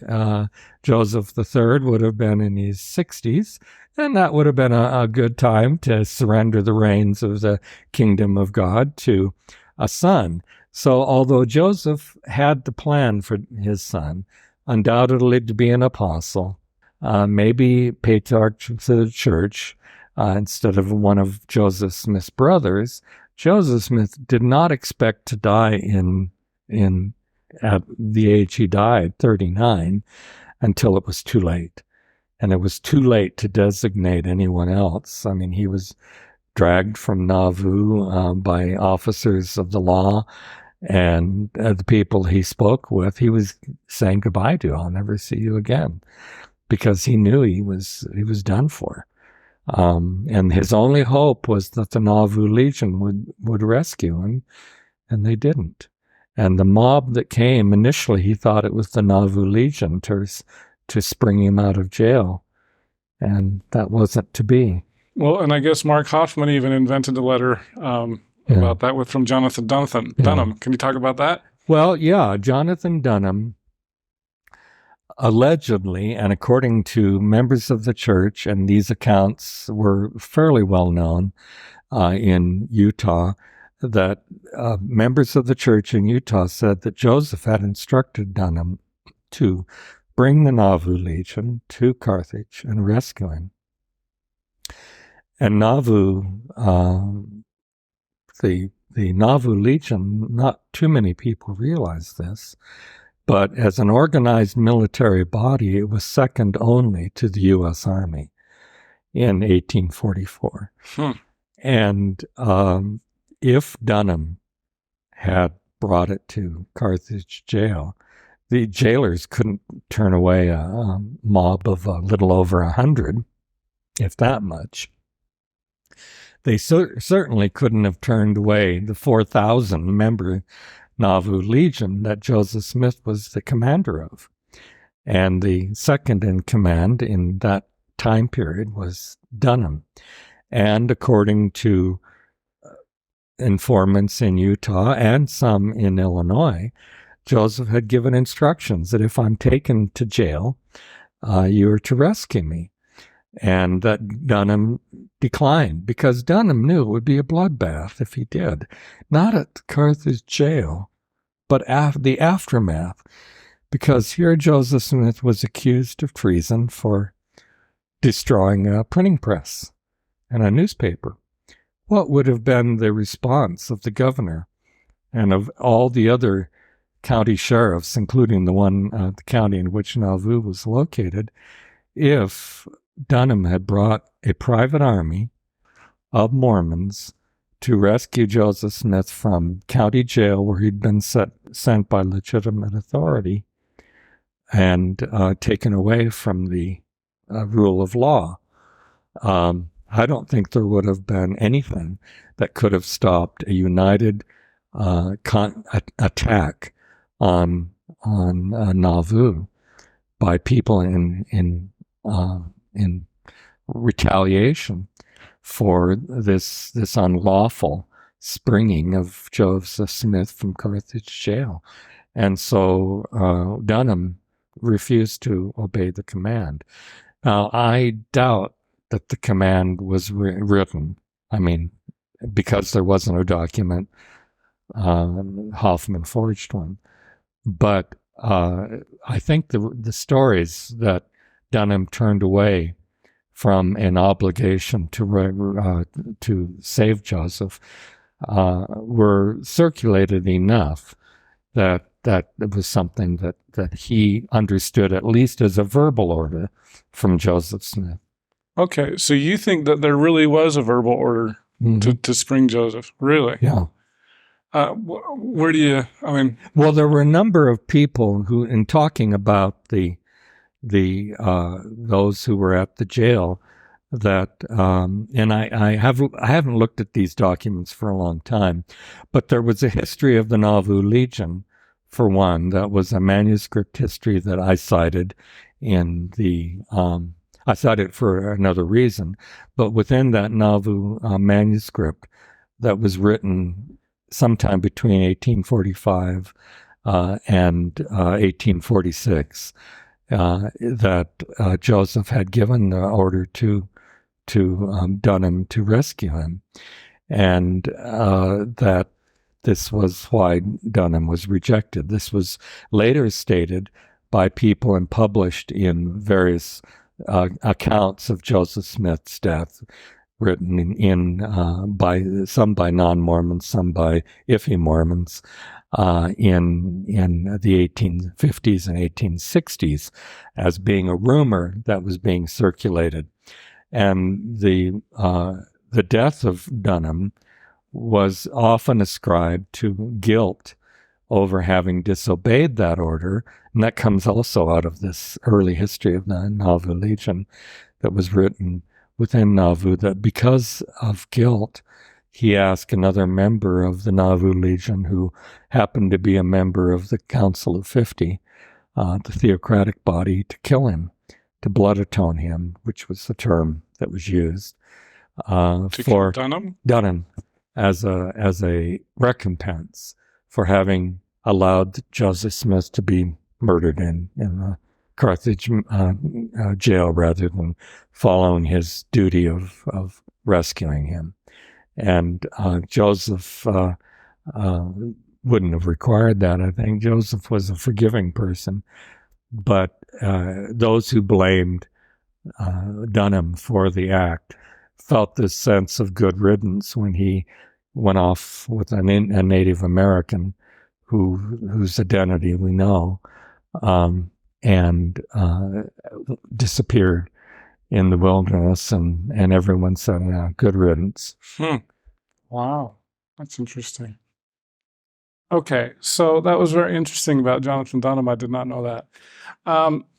Joseph III would have been in his 60s, and that would have been a good time to surrender the reins of the kingdom of God to a son. So although Joseph had the plan for his son, undoubtedly to be an apostle, maybe patriarch to the church instead of one of Joseph Smith's brothers, Joseph Smith did not expect to die at the age he died, 39, until it was too late. And it was too late to designate anyone else. I mean, he was dragged from Nauvoo by officers of the law, and the people he spoke with, he was saying goodbye to. I'll never see you again, because he knew he was done for. And his only hope was that the Nauvoo Legion would rescue him, and they didn't. And the mob that came, initially he thought it was the Nauvoo Legion to spring him out of jail. And that wasn't to be. Well, and I guess Mark Hofmann even invented a letter about that from Jonathan Dunham. Yeah. Can you talk about that? Well, yeah, Jonathan Dunham allegedly, and according to members of the church, and these accounts were fairly well known in Utah, that members of the church in Utah said that Joseph had instructed Dunham to bring the Nauvoo Legion to Carthage and rescue him. And Nauvoo, the Nauvoo Legion, not too many people realize this, but as an organized military body, it was second only to the U.S. Army in 1844. And if Dunham had brought it to Carthage jail, the jailers couldn't turn away a mob of a little over 100, if that much. They certainly couldn't have turned away the 4,000-member Nauvoo Legion that Joseph Smith was the commander of. And the second in command in that time period was Dunham. And according to informants in Utah and some in Illinois, Joseph had given instructions that if I'm taken to jail, you are to rescue me. And that Dunham declined, because Dunham knew it would be a bloodbath if he did. Not at Carthage jail, but the aftermath. Because here Joseph Smith was accused of treason for destroying a printing press and a newspaper. What would have been the response of the governor and of all the other county sheriffs, including the county in which Nauvoo was located, if Dunham had brought a private army of Mormons to rescue Joseph Smith from county jail, where he'd been sent by legitimate authority and taken away from the rule of law? I don't think there would have been anything that could have stopped a united attack on Nauvoo by people in retaliation for this unlawful springing of Joseph Smith from Carthage jail. And so Dunham refused to obey the command. Now, I doubt that the command was written. I mean, because there wasn't a document, Hofmann forged one. But I think the stories that Dunham turned away from an obligation to save Joseph were circulated enough that it was something that he understood, at least as a verbal order from Joseph Smith. Okay, so you think that there really was a verbal order to spring Joseph? Really? Yeah. Where do you, I mean... Well, there were a number of people who, in talking about those who were at the jail, that, and I haven't looked at these documents for a long time, but there was a history of the Nauvoo Legion, for one. That was a manuscript history that I cited in the, I cited for another reason, but within that Nauvoo manuscript that was written sometime between 1845 and 1846, that Joseph had given the order to Dunham to rescue him, and that this was why Dunham was rejected. This was later stated by people and published in various accounts of Joseph Smith's death, written in by non-Mormons, some by iffy Mormons, in the 1850s and 1860s, as being a rumor that was being circulated. And the death of Dunham was often ascribed to guilt over having disobeyed that order, and that comes also out of this early history of the Nauvoo Legion that was written within Nauvoo, that because of guilt, he asked another member of the Nauvoo Legion, who happened to be a member of the Council of 50, the theocratic body, to kill him, to blood atone him, which was the term that was used for Dunham as a recompense for having allowed Joseph Smith to be murdered in the Carthage jail, rather than following his duty of rescuing him. And Joseph wouldn't have required that. I think Joseph was a forgiving person, but those who blamed Dunham for the act felt this sense of good riddance when he went off with a Native American whose identity we know, and disappeared in the wilderness, and everyone said, yeah, good riddance. Wow, that's interesting. Okay, so that was very interesting about Jonathan Dunham. I did not know that.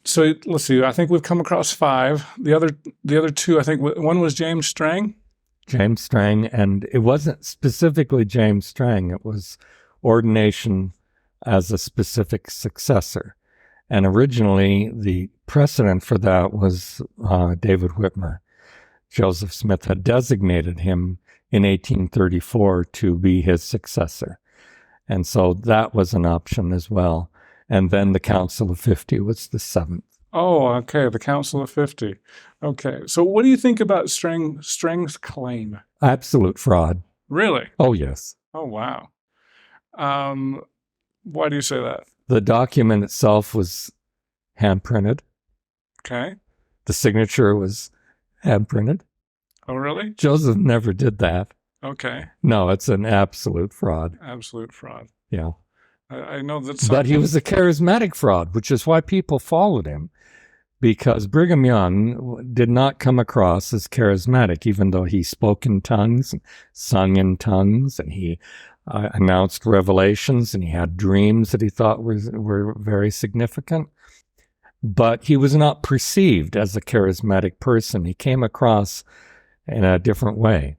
So let's see. I think we've come across 5. The other 2, I think one was James Strang. James Strang, and it wasn't specifically James Strang. It was ordination as a specific successor. And originally, the precedent for that was David Whitmer. Joseph Smith had designated him in 1834 to be his successor. And so that was an option as well. And then the Council of 50 was the 7th. Oh, okay, the Council of 50. Okay, so what do you think about Strang's claim? Absolute fraud. Really? Oh, yes. Oh, wow. Why do you say that? The document itself was hand-printed. Okay. The signature was hand-printed. Oh, really? Joseph never did that. Okay. No, it's an absolute fraud. Absolute fraud. Yeah. I know that. But he was a charismatic fraud, which is why people followed him, because Brigham Young did not come across as charismatic, even though he spoke in tongues and sung in tongues, and he announced revelations, and he had dreams that he thought were very significant. But he was not perceived as a charismatic person. He came across in a different way.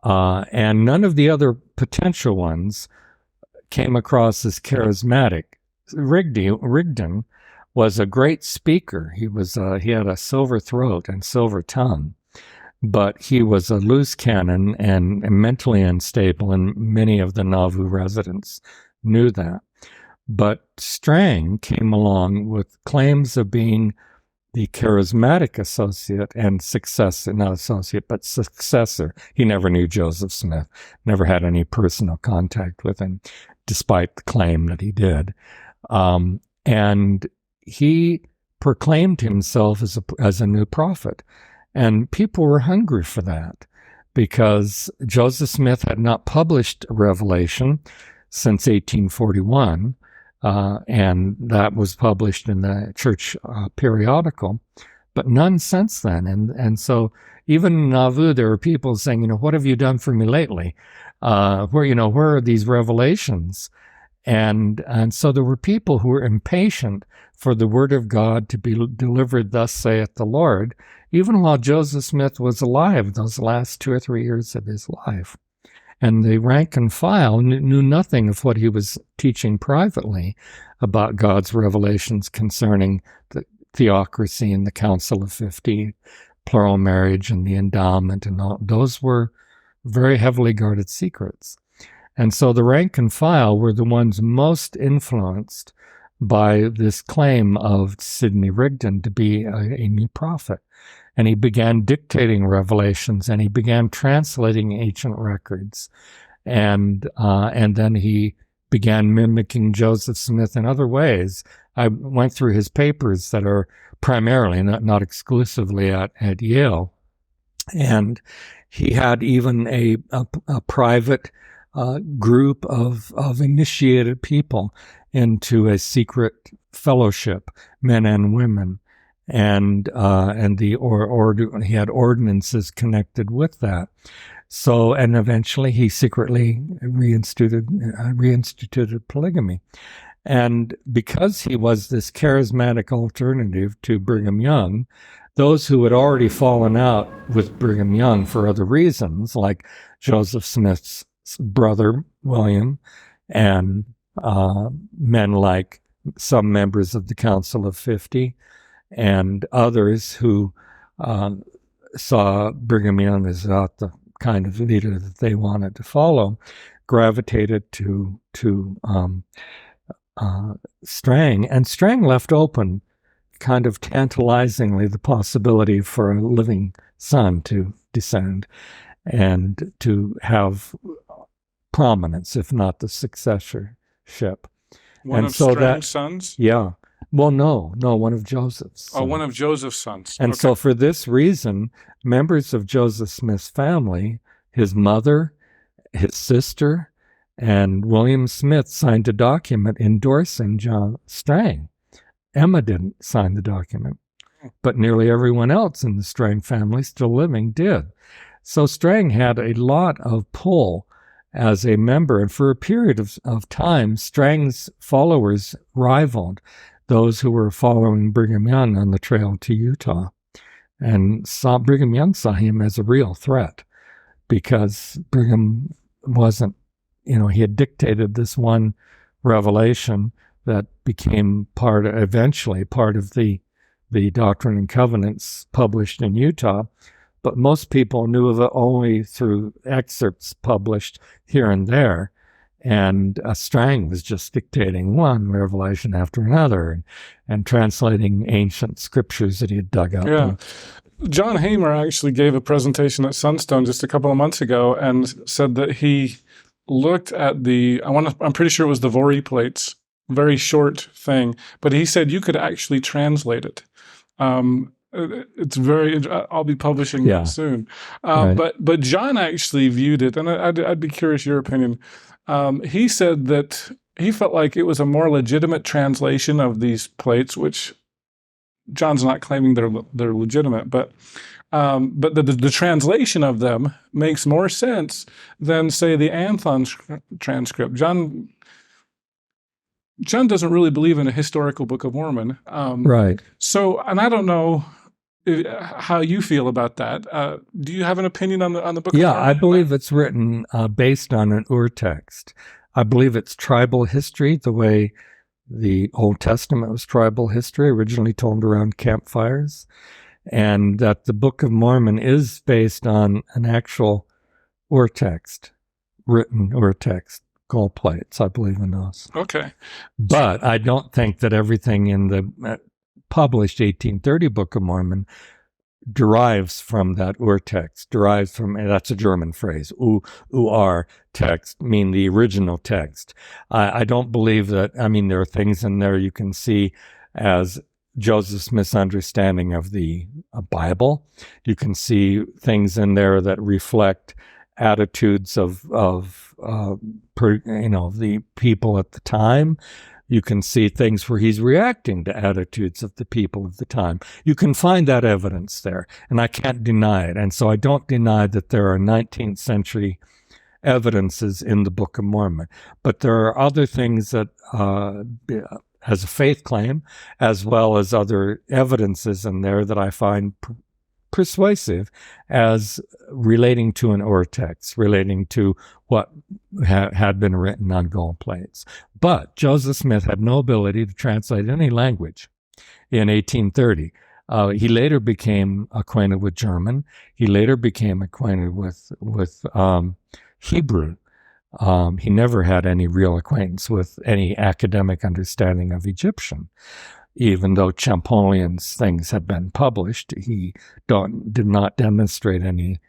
And none of the other potential ones came across as charismatic. Rigdon was a great speaker. He had a silver throat and silver tongue, but he was a loose cannon and mentally unstable, and many of the Nauvoo residents knew that. But Strang came along with claims of being the charismatic associate and successor, not associate, but successor. He never knew Joseph Smith, never had any personal contact with him, despite the claim that he did. And he proclaimed himself as a new prophet. And people were hungry for that because Joseph Smith had not published a revelation since 1841. And that was published in the church periodical, but none since then. And so even in Nauvoo, there were people saying, what have you done for me lately? Where are these revelations? And so there were people who were impatient for the word of God to be delivered, thus saith the Lord, even while Joseph Smith was alive, those last 2 or 3 years of his life. And the rank and file knew nothing of what he was teaching privately about God's revelations concerning the theocracy and the Council of 50, plural marriage and the endowment, and all. Those were very heavily guarded secrets. And so the rank and file were the ones most influenced by this claim of Sidney Rigdon to be a new prophet. And he began dictating revelations, and he began translating ancient records. And then he began mimicking Joseph Smith in other ways. I went through his papers that are primarily, not exclusively, at Yale. And he had even a private group of initiated people into a secret fellowship, men and women. And he had ordinances connected with that. So, and eventually he secretly reinstituted polygamy. And because he was this charismatic alternative to Brigham Young, those who had already fallen out with Brigham Young for other reasons, like Joseph Smith's brother, William, and men like some members of the Council of 50, and others who saw Brigham Young as not the kind of leader that they wanted to follow, gravitated to Strang. And Strang left open, kind of tantalizingly, the possibility for a living son to descend and to have prominence, if not the successorship. One of Strang's sons? Yeah. Well, no, one of Joseph's. Oh, one of Joseph's sons. And so for this reason, members of Joseph Smith's family, his mother, his sister, and William Smith signed a document endorsing John Strang. Emma didn't sign the document, but nearly everyone else in the Strang family still living did. So Strang had a lot of pull as a member, and for a period of time, Strang's followers rivaled those who were following Brigham Young on the trail to Utah, and Brigham Young saw him as a real threat because Brigham wasn't, he had dictated this one revelation that became eventually part of the Doctrine and Covenants published in Utah, but most people knew of it only through excerpts published here and there. And Strang was just dictating one revelation after another and translating ancient scriptures that he had dug up. Yeah. John Hamer actually gave a presentation at Sunstone just a couple of months ago and said that he looked at I'm pretty sure it was the Vori plates, very short thing, but he said you could actually translate it. It's I'll be publishing it soon. Right. But John actually viewed it, and I'd be curious your opinion. He said that he felt like it was a more legitimate translation of these plates, which John's not claiming they're legitimate, but the translation of them makes more sense than, say, the Anthon transcript. John doesn't really believe in a historical Book of Mormon. Right. So, and I don't know how you feel about that. Do you have an opinion on the Book of Mormon? Yeah, I believe it's written based on an urtext. I believe it's tribal history, the way the Old Testament was tribal history, originally told around campfires, and that the Book of Mormon is based on an actual urtext, written urtext, gold plates, I believe in those. Okay. But I don't think that everything in the published 1830 Book of Mormon derives from that urtext, derives from, that's a German phrase, ur text, mean the original text. I don't believe that, there are things in there you can see as Joseph's misunderstanding of the Bible. You can see things in there that reflect attitudes of the people at the time. You can see things where he's reacting to attitudes of the people of the time. You can find that evidence there, and I can't deny it. And so I don't deny that there are 19th century evidences in the Book of Mormon. But there are other things that, as a faith claim, as well as other evidences in there that I find persuasive as relating to an urtext, relating to what had been written on gold plates. But Joseph Smith had no ability to translate any language in 1830. He later became acquainted with German. He later became acquainted with Hebrew. He never had any real acquaintance with any academic understanding of Egyptian. Even though Champollion's things had been published, he did not demonstrate any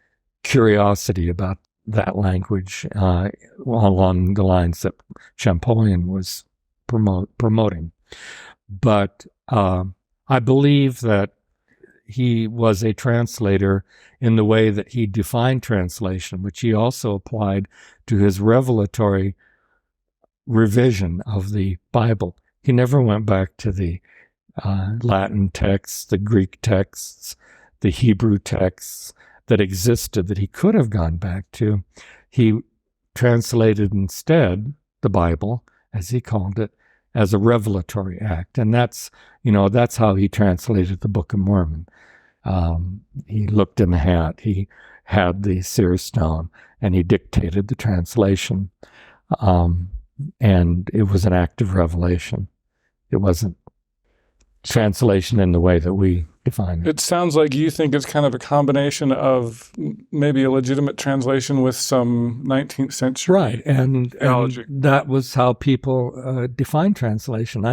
curiosity about that language along the lines that Champollion was promoting. But I believe that he was a translator in the way that he defined translation, which he also applied to his revelatory revision of the Bible. He never went back to the Latin texts, the Greek texts, the Hebrew texts that existed that he could have gone back to. He translated instead the Bible, as he called it, as a revelatory act. And that's how he translated the Book of Mormon. He looked in the hat, he had the seer stone, and he dictated the translation. And it was an act of revelation. It wasn't translation in the way that we define it. It sounds like you think it's kind of a combination of maybe a legitimate translation with some 19th century right, and that was how people define translation.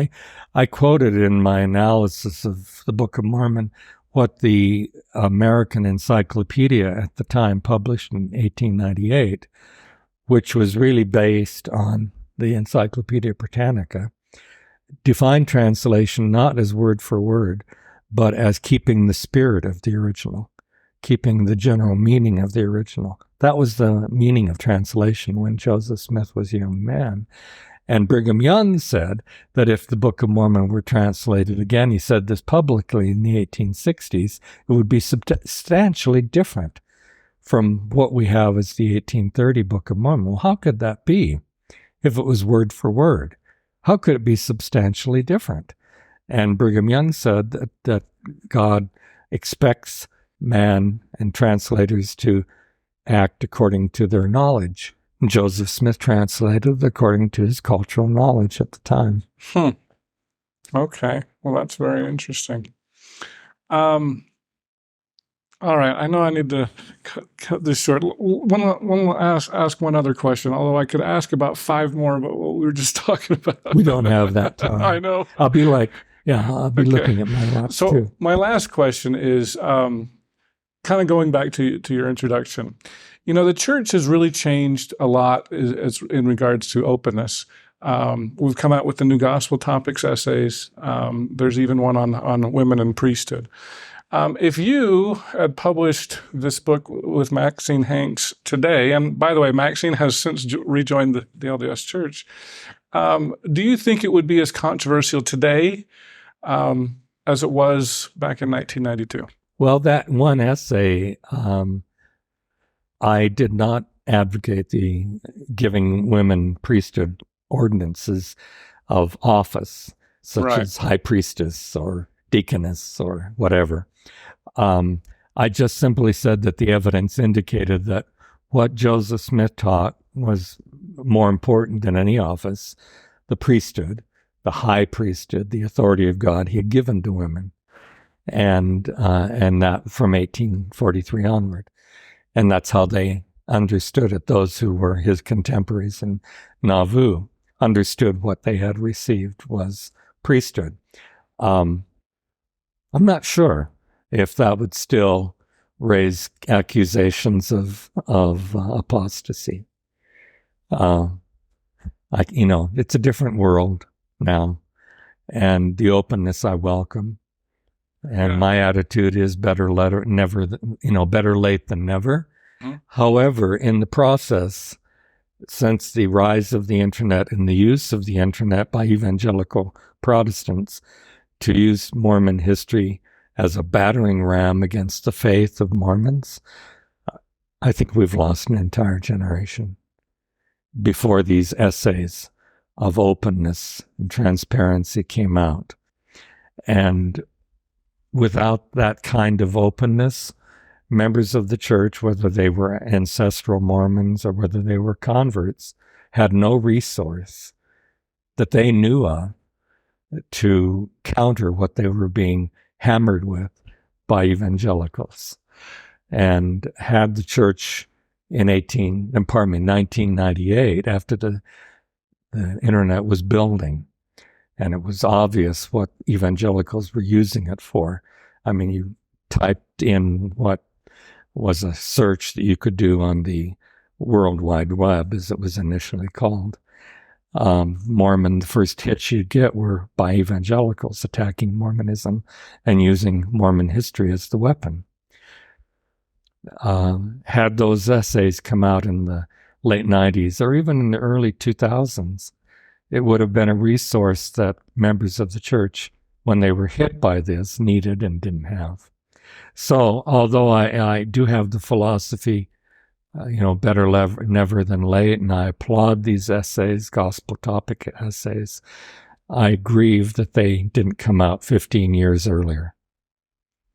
I quoted in my analysis of the Book of Mormon what the American Encyclopedia at the time published in 1898, which was really based on the Encyclopedia Britannica, defined translation not as word for word, but as keeping the spirit of the original, keeping the general meaning of the original. That was the meaning of translation when Joseph Smith was a young man. And Brigham Young said that if the Book of Mormon were translated again, he said this publicly in the 1860s, it would be substantially different from what we have as the 1830 Book of Mormon. Well, how could that be if it was word for word? How could it be substantially different? And Brigham Young said that God expects man and translators to act according to their knowledge. And Joseph Smith translated according to his cultural knowledge at the time. Okay. Well, that's very interesting. All right. I know I need to cut this short. Ask one other question, although I could ask about 5 more, but what we were just talking about. We don't have that time. I know. I'll be looking at my laps too. My last question is kind of going back to your introduction. The church has really changed a lot as in regards to openness. We've come out with the new gospel topics essays. There's even one on women and priesthood. If you had published this book with Maxine Hanks today, and by the way, Maxine has since rejoined the LDS Church, do you think it would be as controversial today as it was back in 1992? Well, that one essay, I did not advocate the giving women priesthood ordinances of office, such as high priestess or deaconess or whatever. I just simply said that the evidence indicated that what Joseph Smith taught was more important than any office, the priesthood, the high priesthood, the authority of God, he had given to women, and that from 1843 onward. And that's how they understood it. Those who were his contemporaries in Nauvoo understood what they had received was priesthood. I'm not sure if that would still raise accusations of apostasy. It's a different world now, and the openness I welcome. And my attitude is better late than never. Mm-hmm. However, in the process, since the rise of the internet and the use of the internet by evangelical Protestants to use Mormon history as a battering ram against the faith of Mormons, I think we've lost an entire generation before these essays of openness and transparency came out. And without that kind of openness, members of the church, whether they were ancestral Mormons or whether they were converts, had no resource that they knew of to counter what they were being hammered with by evangelicals. And had the church in 1998, after the internet was building, and it was obvious what evangelicals were using it for. I mean, you typed in what was a search that you could do on the World Wide Web, as it was initially called. Mormon, the first hits you'd get were by evangelicals attacking Mormonism and using Mormon history as the weapon. Had those essays come out in the late 90s or even in the early 2000s, it would have been a resource that members of the church, when they were hit by this, needed and didn't have. So, although I do have the philosophy, better never than late, and I applaud these essays, gospel topic essays, I grieve that they didn't come out 15 years earlier.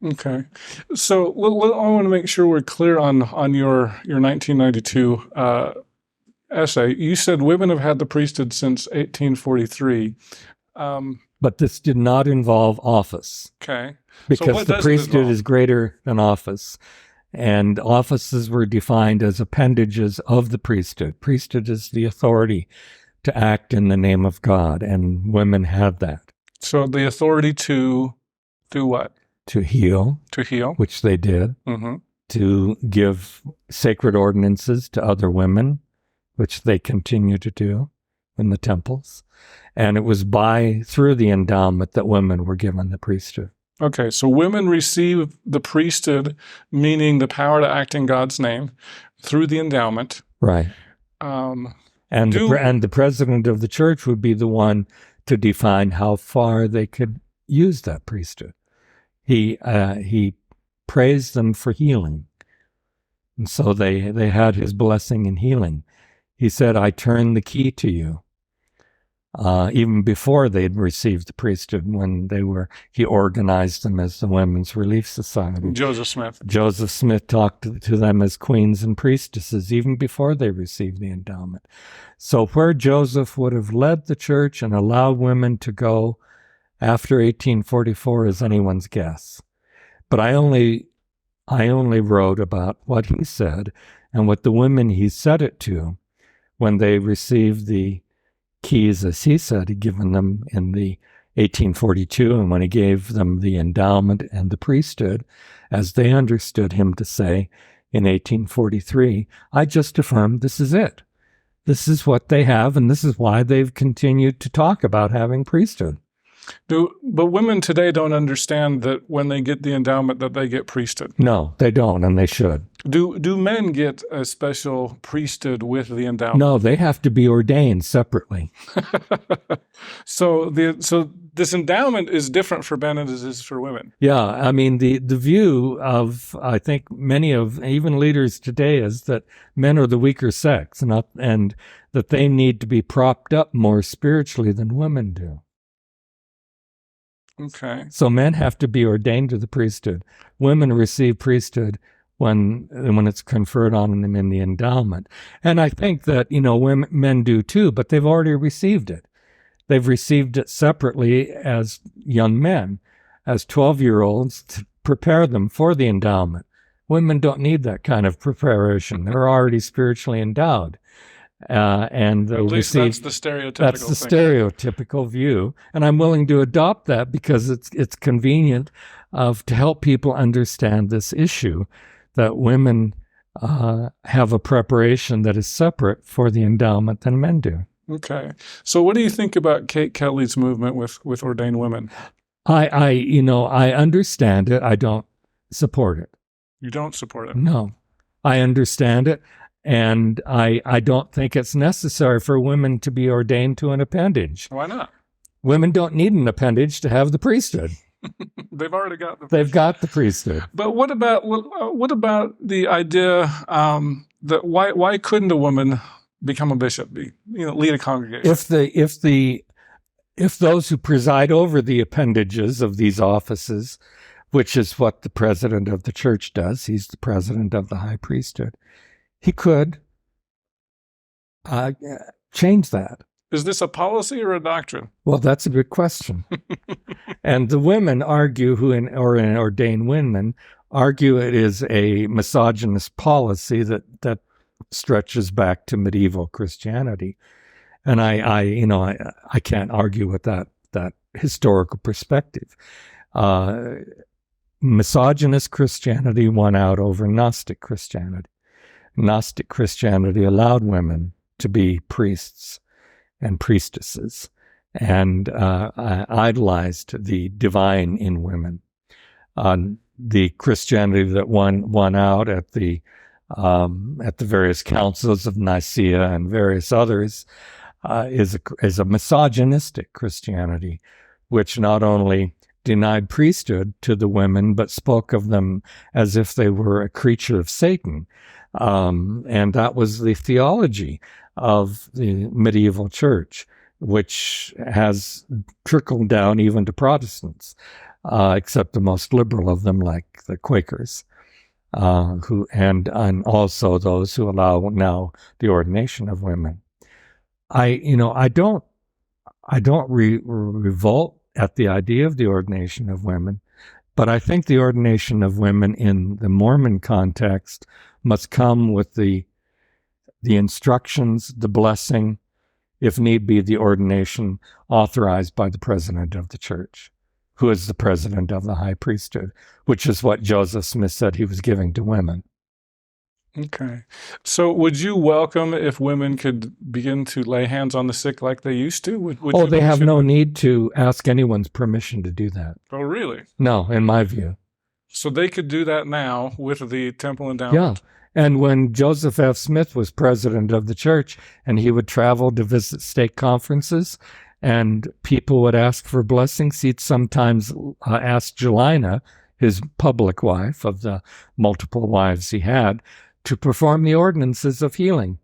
Okay. So I want to make sure we're clear on your 1992 essay. You said women have had the priesthood since 1843. But this did not involve office. Okay. Because the priesthood is greater than office. And offices were defined as appendages of the priesthood. Priesthood is the authority to act in the name of God, and women had that. So the authority to do what? To heal. To heal. Which they did. Mm-hmm. To give sacred ordinances to other women, which they continue to do in the temples. And it was through the endowment that women were given the priesthood. Okay, so women receive the priesthood, meaning the power to act in God's name, through the endowment. Right. And the president of the church would be the one to define how far they could use that priesthood. He praised them for healing. And so they had his blessing in healing. He said, I turn the key to you. Even before they'd received the priesthood, he organized them as the Women's Relief Society. Joseph Smith talked to them as queens and priestesses, even before they received the endowment. So where Joseph would have led the church and allowed women to go after 1844 is anyone's guess. But I only wrote about what he said and what the women he said it to when they received the keys, as he said, he'd given them in the 1842, and when he gave them the endowment and the priesthood, as they understood him to say in 1843, I just affirmed this is it. This is what they have, and this is why they've continued to talk about having priesthood. But women today don't understand that when they get the endowment that they get priesthood. No, they don't, and they should. Do men get a special priesthood with the endowment? No, they have to be ordained separately. So this endowment is different for men as it is for women. Yeah, I mean, the view of, I think, many of even leaders today is that men are the weaker sex, and that they need to be propped up more spiritually than women do. Okay. So men have to be ordained to the priesthood. Women receive priesthood when it's conferred on them in the endowment. And I think that, men do too, but they've already received it. They've received it separately as young men, as 12-year-olds, to prepare them for the endowment. Women don't need that kind of preparation. They're already spiritually endowed. And at least that's the stereotypical view. And I'm willing to adopt that because it's convenient to help people understand this issue, that women have a preparation that is separate for the endowment than men do. Okay. So what do you think about Kate Kelly's movement with ordained women? I understand it. I don't support it. You don't support it? No. I understand it. And I don't think it's necessary for women to be ordained to an appendage. Why not? Women don't need an appendage to have the priesthood. They've already got the priesthood. They've got the priesthood. But what about the idea that why couldn't a woman become a bishop, lead a congregation? If those who preside over the appendages of these offices, which is what the president of the church does, he's the president of the high priesthood, he could change that. Is this a policy or a doctrine? Well, that's a good question. And the women argue, ordained women, argue it is a misogynist policy that stretches back to medieval Christianity. And I can't argue with that historical perspective. Misogynist Christianity won out over Gnostic Christianity. Gnostic Christianity allowed women to be priests and priestesses and idolized the divine in women. The Christianity that won out at the various councils of Nicaea and various others is a misogynistic Christianity, which not only denied priesthood to the women, but spoke of them as if they were a creature of Satan. And that was the theology of the medieval church, which has trickled down even to Protestants, except the most liberal of them, like the Quakers, and also those who allow now the ordination of women. I don't revolt at the idea of the ordination of women, but I think the ordination of women in the Mormon context must come with the instructions, the blessing, if need be, the ordination authorized by the president of the church, who is the president of the high priesthood, which is what Joseph Smith said he was giving to women. Okay. So would you welcome if women could begin to lay hands on the sick like they used to? They have no need to ask anyone's permission to do that. Oh, really? No, in my view. So they could do that now with the temple endowment? Yeah. And when Joseph F. Smith was president of the church and he would travel to visit stake conferences and people would ask for blessings, he'd sometimes ask Jelina, his public wife of the multiple wives he had, to perform the ordinances of healing.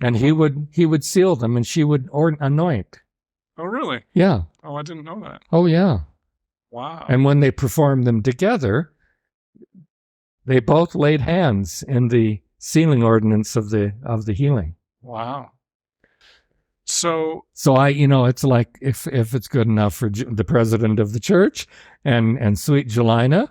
And he would seal them and she would anoint. Oh, really? Yeah. Oh, I didn't know that. Oh, yeah. Wow. And when they performed them together, they both laid hands in the sealing ordinance of the healing. Wow. So it's like if it's good enough for the president of the church and sweet Jelina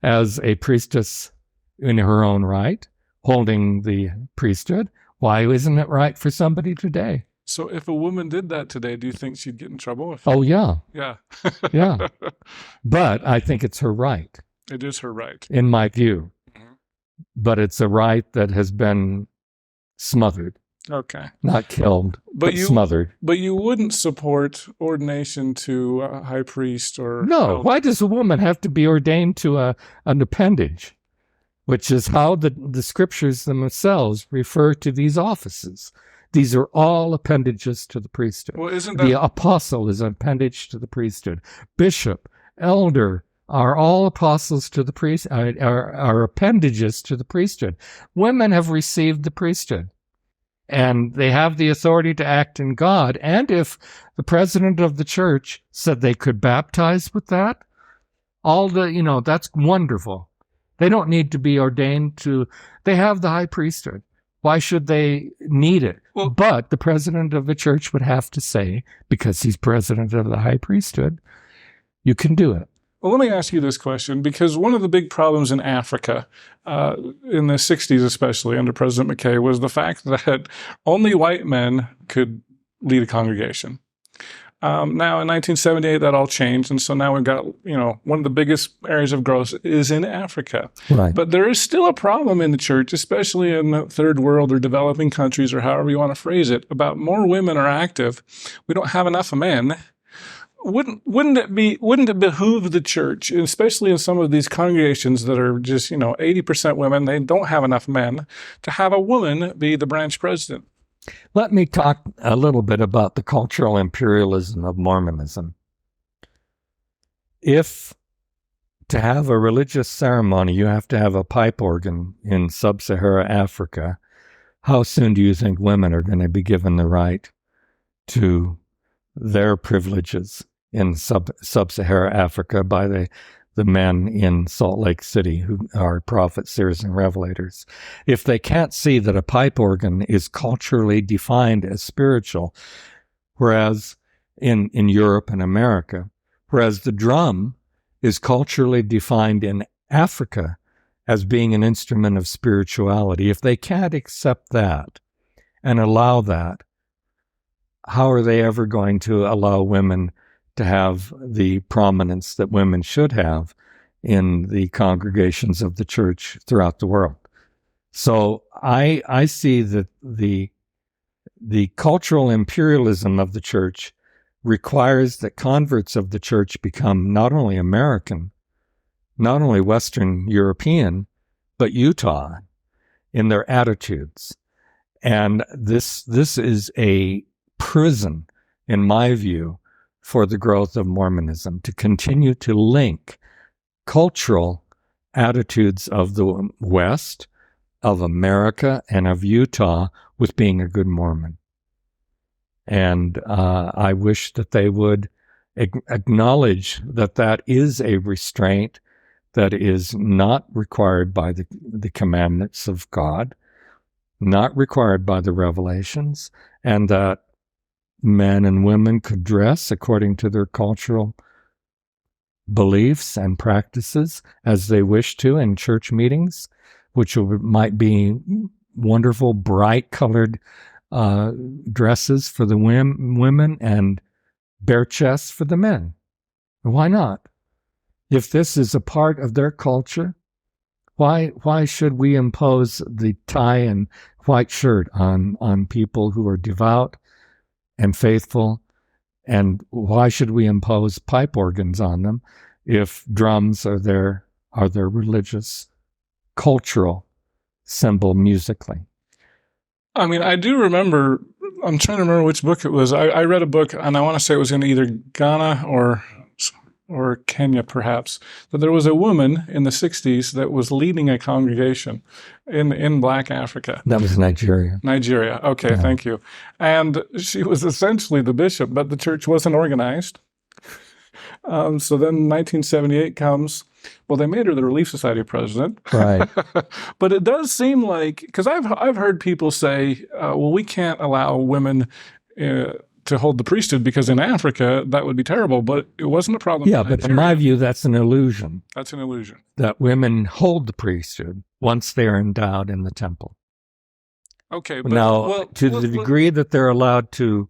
as a priestess in her own right, holding the priesthood, why isn't it right for somebody today? So if a woman did that today, do you think she'd get in trouble? Oh, yeah. Yeah. Yeah. But I think it's her right. It is her right. In my view. Mm-hmm. But it's a right that has been smothered. Okay. Not killed, but smothered. But you wouldn't support ordination to a high priest or... No. Why does a woman have to be ordained to an appendage? Which is how the scriptures themselves refer to these offices. These are all appendages to the priesthood. Well, isn't that... The apostle is an appendage to the priesthood. Bishop, elder are all apostles to the priest, are appendages to the priesthood. Women have received the priesthood, and they have the authority to act in God. And if the president of the church said they could baptize with that, that's wonderful. They don't need to be ordained to, they have the high priesthood. Why should they need it? Well, But the president of the church would have to say, because he's president of the high priesthood, you can do it. Well, let me ask you this question, because one of the big problems in Africa, in the 60s especially, under President McKay, was the fact that only white men could lead a congregation. Now, in 1978, that all changed, and so now we've got, one of the biggest areas of growth is in Africa. Right. But there is still a problem in the church, especially in the third world or developing countries, or however you want to phrase it, about more women are active. We don't have enough men. Wouldn't it behoove the church, especially in some of these congregations that are just 80% women, they don't have enough men, to have a woman be the branch president? Let me talk a little bit about the cultural imperialism of Mormonism. If to have a religious ceremony you have to have a pipe organ in sub-Saharan Africa, how soon do you think women are going to be given the right to their privileges in sub-Saharan Africa by the men in Salt Lake City who are prophets, seers, and revelators? If they can't see that a pipe organ is culturally defined as spiritual, whereas in Europe and America, whereas the drum is culturally defined in Africa as being an instrument of spirituality, if they can't accept that and allow that, how are they ever going to allow women to have the prominence that women should have in the congregations of the church throughout the world? So I see that the cultural imperialism of the church requires that converts of the church become not only American, not only Western European, but Utah in their attitudes. And this is a prison, in my view, for the growth of Mormonism, to continue to link cultural attitudes of the West, of America, and of Utah with being a good Mormon. And I wish that they would acknowledge that that is a restraint that is not required by the commandments of God, not required by the revelations, and that men and women could dress according to their cultural beliefs and practices as they wish to in church meetings, which might be wonderful, bright-colored dresses for the women and bare chests for the men. Why not? If this is a part of their culture, why should we impose the tie and white shirt on people who are devout and faithful? And why should we impose pipe organs on them if drums are their religious, cultural symbol musically? I mean, I do remember, I'm trying to remember which book it was. I read a book, and I want to say it was in either Ghana or Kenya, perhaps, that there was a woman in the 60s that was leading a congregation in Black Africa. That was Nigeria. Nigeria. Okay, yeah. Thank you. And she was essentially the bishop, but the church wasn't organized. So then 1978 comes. Well, they made her the Relief Society president. Right. But it does seem like, because I've heard people say, well, we can't allow women to hold the priesthood because in Africa that would be terrible, but it wasn't a problem. Yeah, but in my view, that's an illusion. That's an illusion. That women hold the priesthood once they are endowed in the temple. Okay. But, now, to the degree that they're allowed to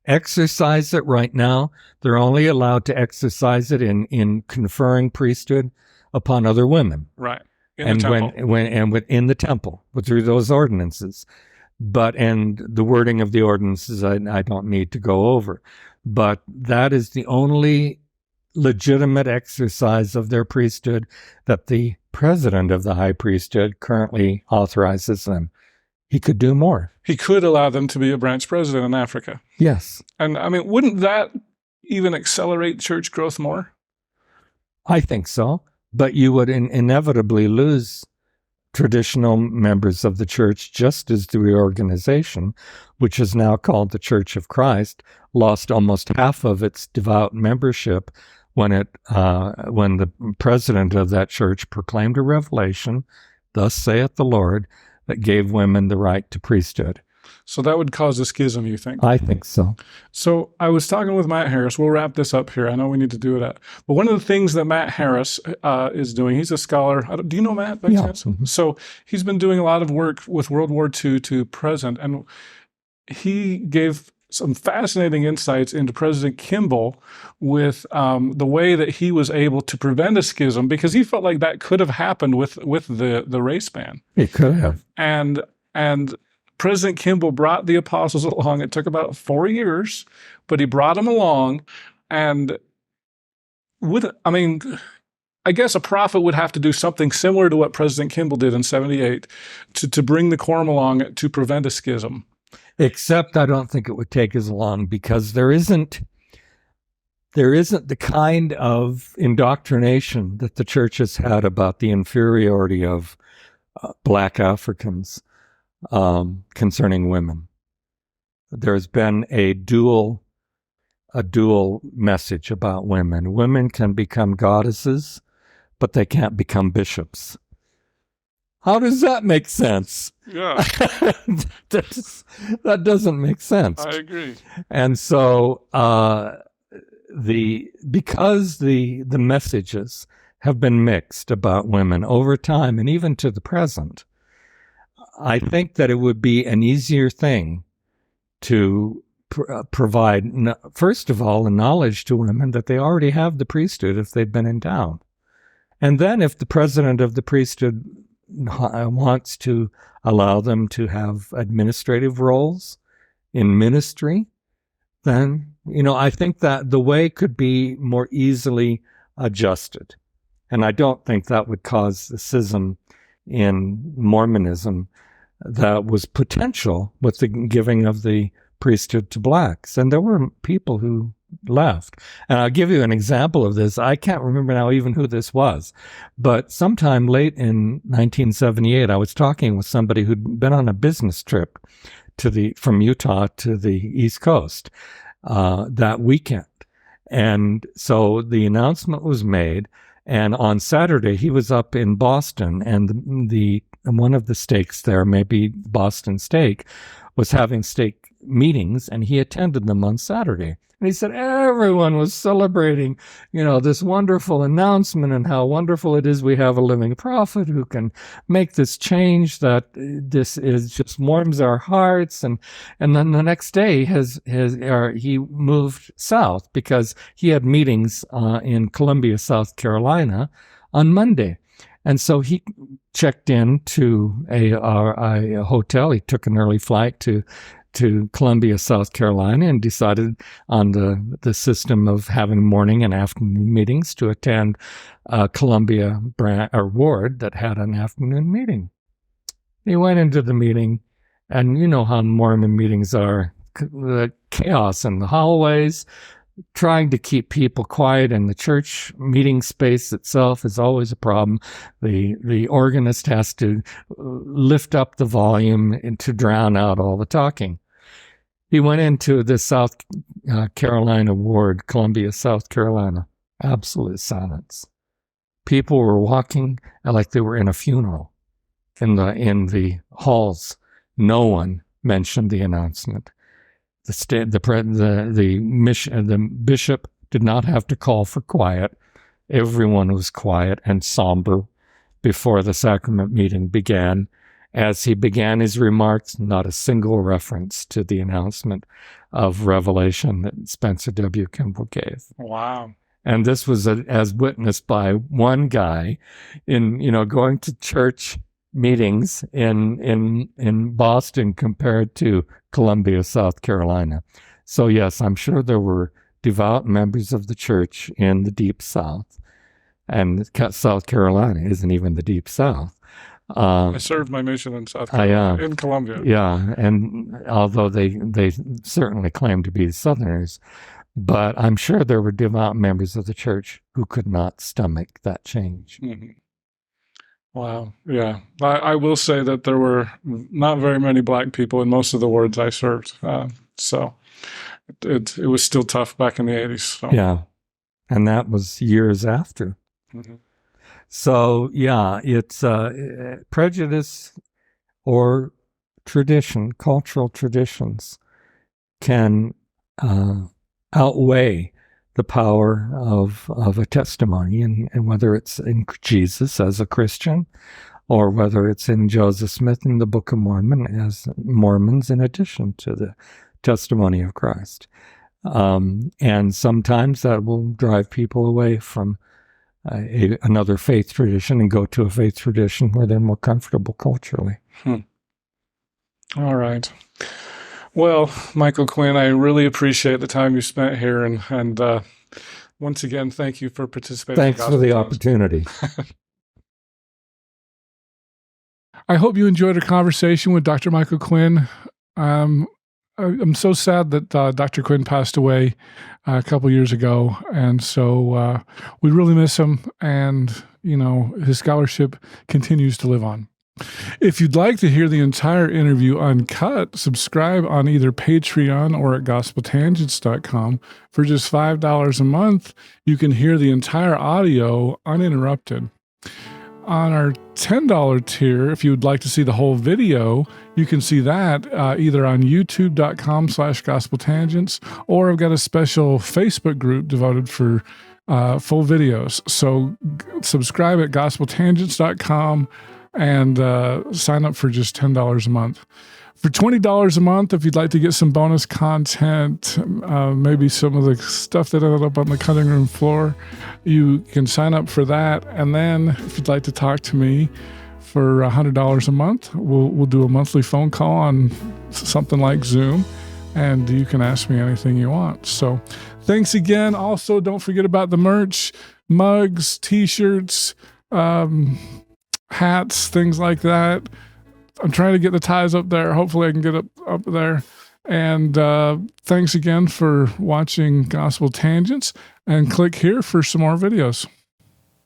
exercise it right now, they're only allowed to exercise it in conferring priesthood upon other women. Right. In the temple, through those ordinances. And the wording of the ordinances, I don't need to go over. But that is the only legitimate exercise of their priesthood that the president of the high priesthood currently authorizes them. He could do more. He could allow them to be a branch president in Africa. Yes. And I mean, wouldn't that even accelerate church growth more? I think so. But you would inevitably lose traditional members of the church, just as the reorganization, which is now called the Church of Christ, lost almost half of its devout membership when the president of that church proclaimed a revelation, "Thus saith the Lord," that gave women the right to priesthood. So that would cause a schism, you think? I think so. So I was talking with Matt Harris. We'll wrap this up here. I know we need to do it. But one of the things that Matt Harris is doing, he's a scholar. Do you know Matt? By chance? Mm-hmm. So he's been doing a lot of work with World War II to present, and he gave some fascinating insights into President Kimball with the way that he was able to prevent a schism, because he felt like that could have happened with the race ban. It could have. And President Kimball brought the apostles along. It took about 4 years, but he brought them along. And I guess a prophet would have to do something similar to what President Kimball did in 78 to bring the quorum along to prevent a schism. Except I don't think it would take as long, because there isn't the kind of indoctrination that the church has had about the inferiority of Black Africans concerning women. There's been a dual message about women. Women can become goddesses, but they can't become bishops. How does that make sense? Yeah. That doesn't make sense. I agree. And so because the messages have been mixed about women over time and even to the present, I think that it would be an easier thing to provide, first of all, a knowledge to women that they already have the priesthood if they've been endowed. And then if the president of the priesthood wants to allow them to have administrative roles in ministry, then, I think that the way could be more easily adjusted. And I don't think that would cause the schism in Mormonism that was potential with the giving of the priesthood to blacks. And there were people who left. And I'll give you an example of this. I can't remember now even who this was, but sometime late in 1978, I was talking with somebody who'd been on a business trip from Utah to the East Coast that weekend. And so the announcement was made, and on Saturday he was up in Boston, and the one of the stakes there, maybe Boston Steak, was having steak meetings, and he attended them on Saturday. And he said everyone was celebrating, this wonderful announcement and how wonderful it is we have a living prophet who can make this change, that this is just warms our hearts. And then the next day he moved south because he had meetings in Columbia, South Carolina on Monday. And so he checked in to a hotel. He took an early flight to Columbia, South Carolina, and decided on the system of having morning and afternoon meetings to attend Columbia ward that had an afternoon meeting. He went into the meeting, and you know how Mormon meetings are, the chaos in the hallways, trying to keep people quiet in the church meeting space itself is always a problem. The organist has to lift up the volume and to drown out all the talking. He went into the South Carolina ward, Columbia, South Carolina. Absolute silence. People were walking like they were in a funeral in the halls. No one mentioned the announcement. The bishop did not have to call for quiet. Everyone was quiet and somber before the sacrament meeting began. As he began his remarks, not a single reference to the announcement of revelation that Spencer W. Kimball gave. Wow. And this was as witnessed by one guy in, going to church meetings in Boston compared to Columbia, South Carolina. So yes, I'm sure there were devout members of the church in the Deep South, and South Carolina isn't even the Deep South. I served my mission in South Carolina, in Columbia. Yeah, and although they certainly claim to be Southerners, but I'm sure there were devout members of the church who could not stomach that change. Mm-hmm. Wow. Yeah. I will say that there were not very many black people in most of the wards I served. So it was still tough back in the 80s. So. Yeah. And that was years after. Mm-hmm. So, yeah, it's prejudice or tradition, cultural traditions, can outweigh the power of a testimony, and whether it's in Jesus as a Christian, or whether it's in Joseph Smith in the Book of Mormon as Mormons in addition to the testimony of Christ. And sometimes that will drive people away from another faith tradition and go to a faith tradition where they're more comfortable culturally. All right. Well, Michael Quinn, I really appreciate the time you spent here, and once again, thank you for participating. Thanks for the opportunity. I hope you enjoyed our conversation with Dr. Michael Quinn. I'm so sad that Dr. Quinn passed away a couple years ago, and so we really miss him, and his scholarship continues to live on. If you'd like to hear the entire interview uncut, subscribe on either Patreon or at gospeltangents.com. For just $5 a month, you can hear the entire audio uninterrupted. On our $10 tier, if you would like to see the whole video, you can see that either on youtube.com/gospeltangents, or I've got a special Facebook group devoted for full videos. So subscribe at gospeltangents.com and sign up for just $10 a month. For $20 a month, if you'd like to get some bonus content, maybe some of the stuff that ended up on the cutting room floor, you can sign up for that. And then if you'd like to talk to me for $100 a month, we'll do a monthly phone call on something like Zoom, and you can ask me anything you want. So thanks again. Also, don't forget about the merch, mugs, t-shirts, hats, things like that. I'm trying to get the ties up there. Hopefully I can get up there. And thanks again for watching Gospel Tangents, and click here for some more videos.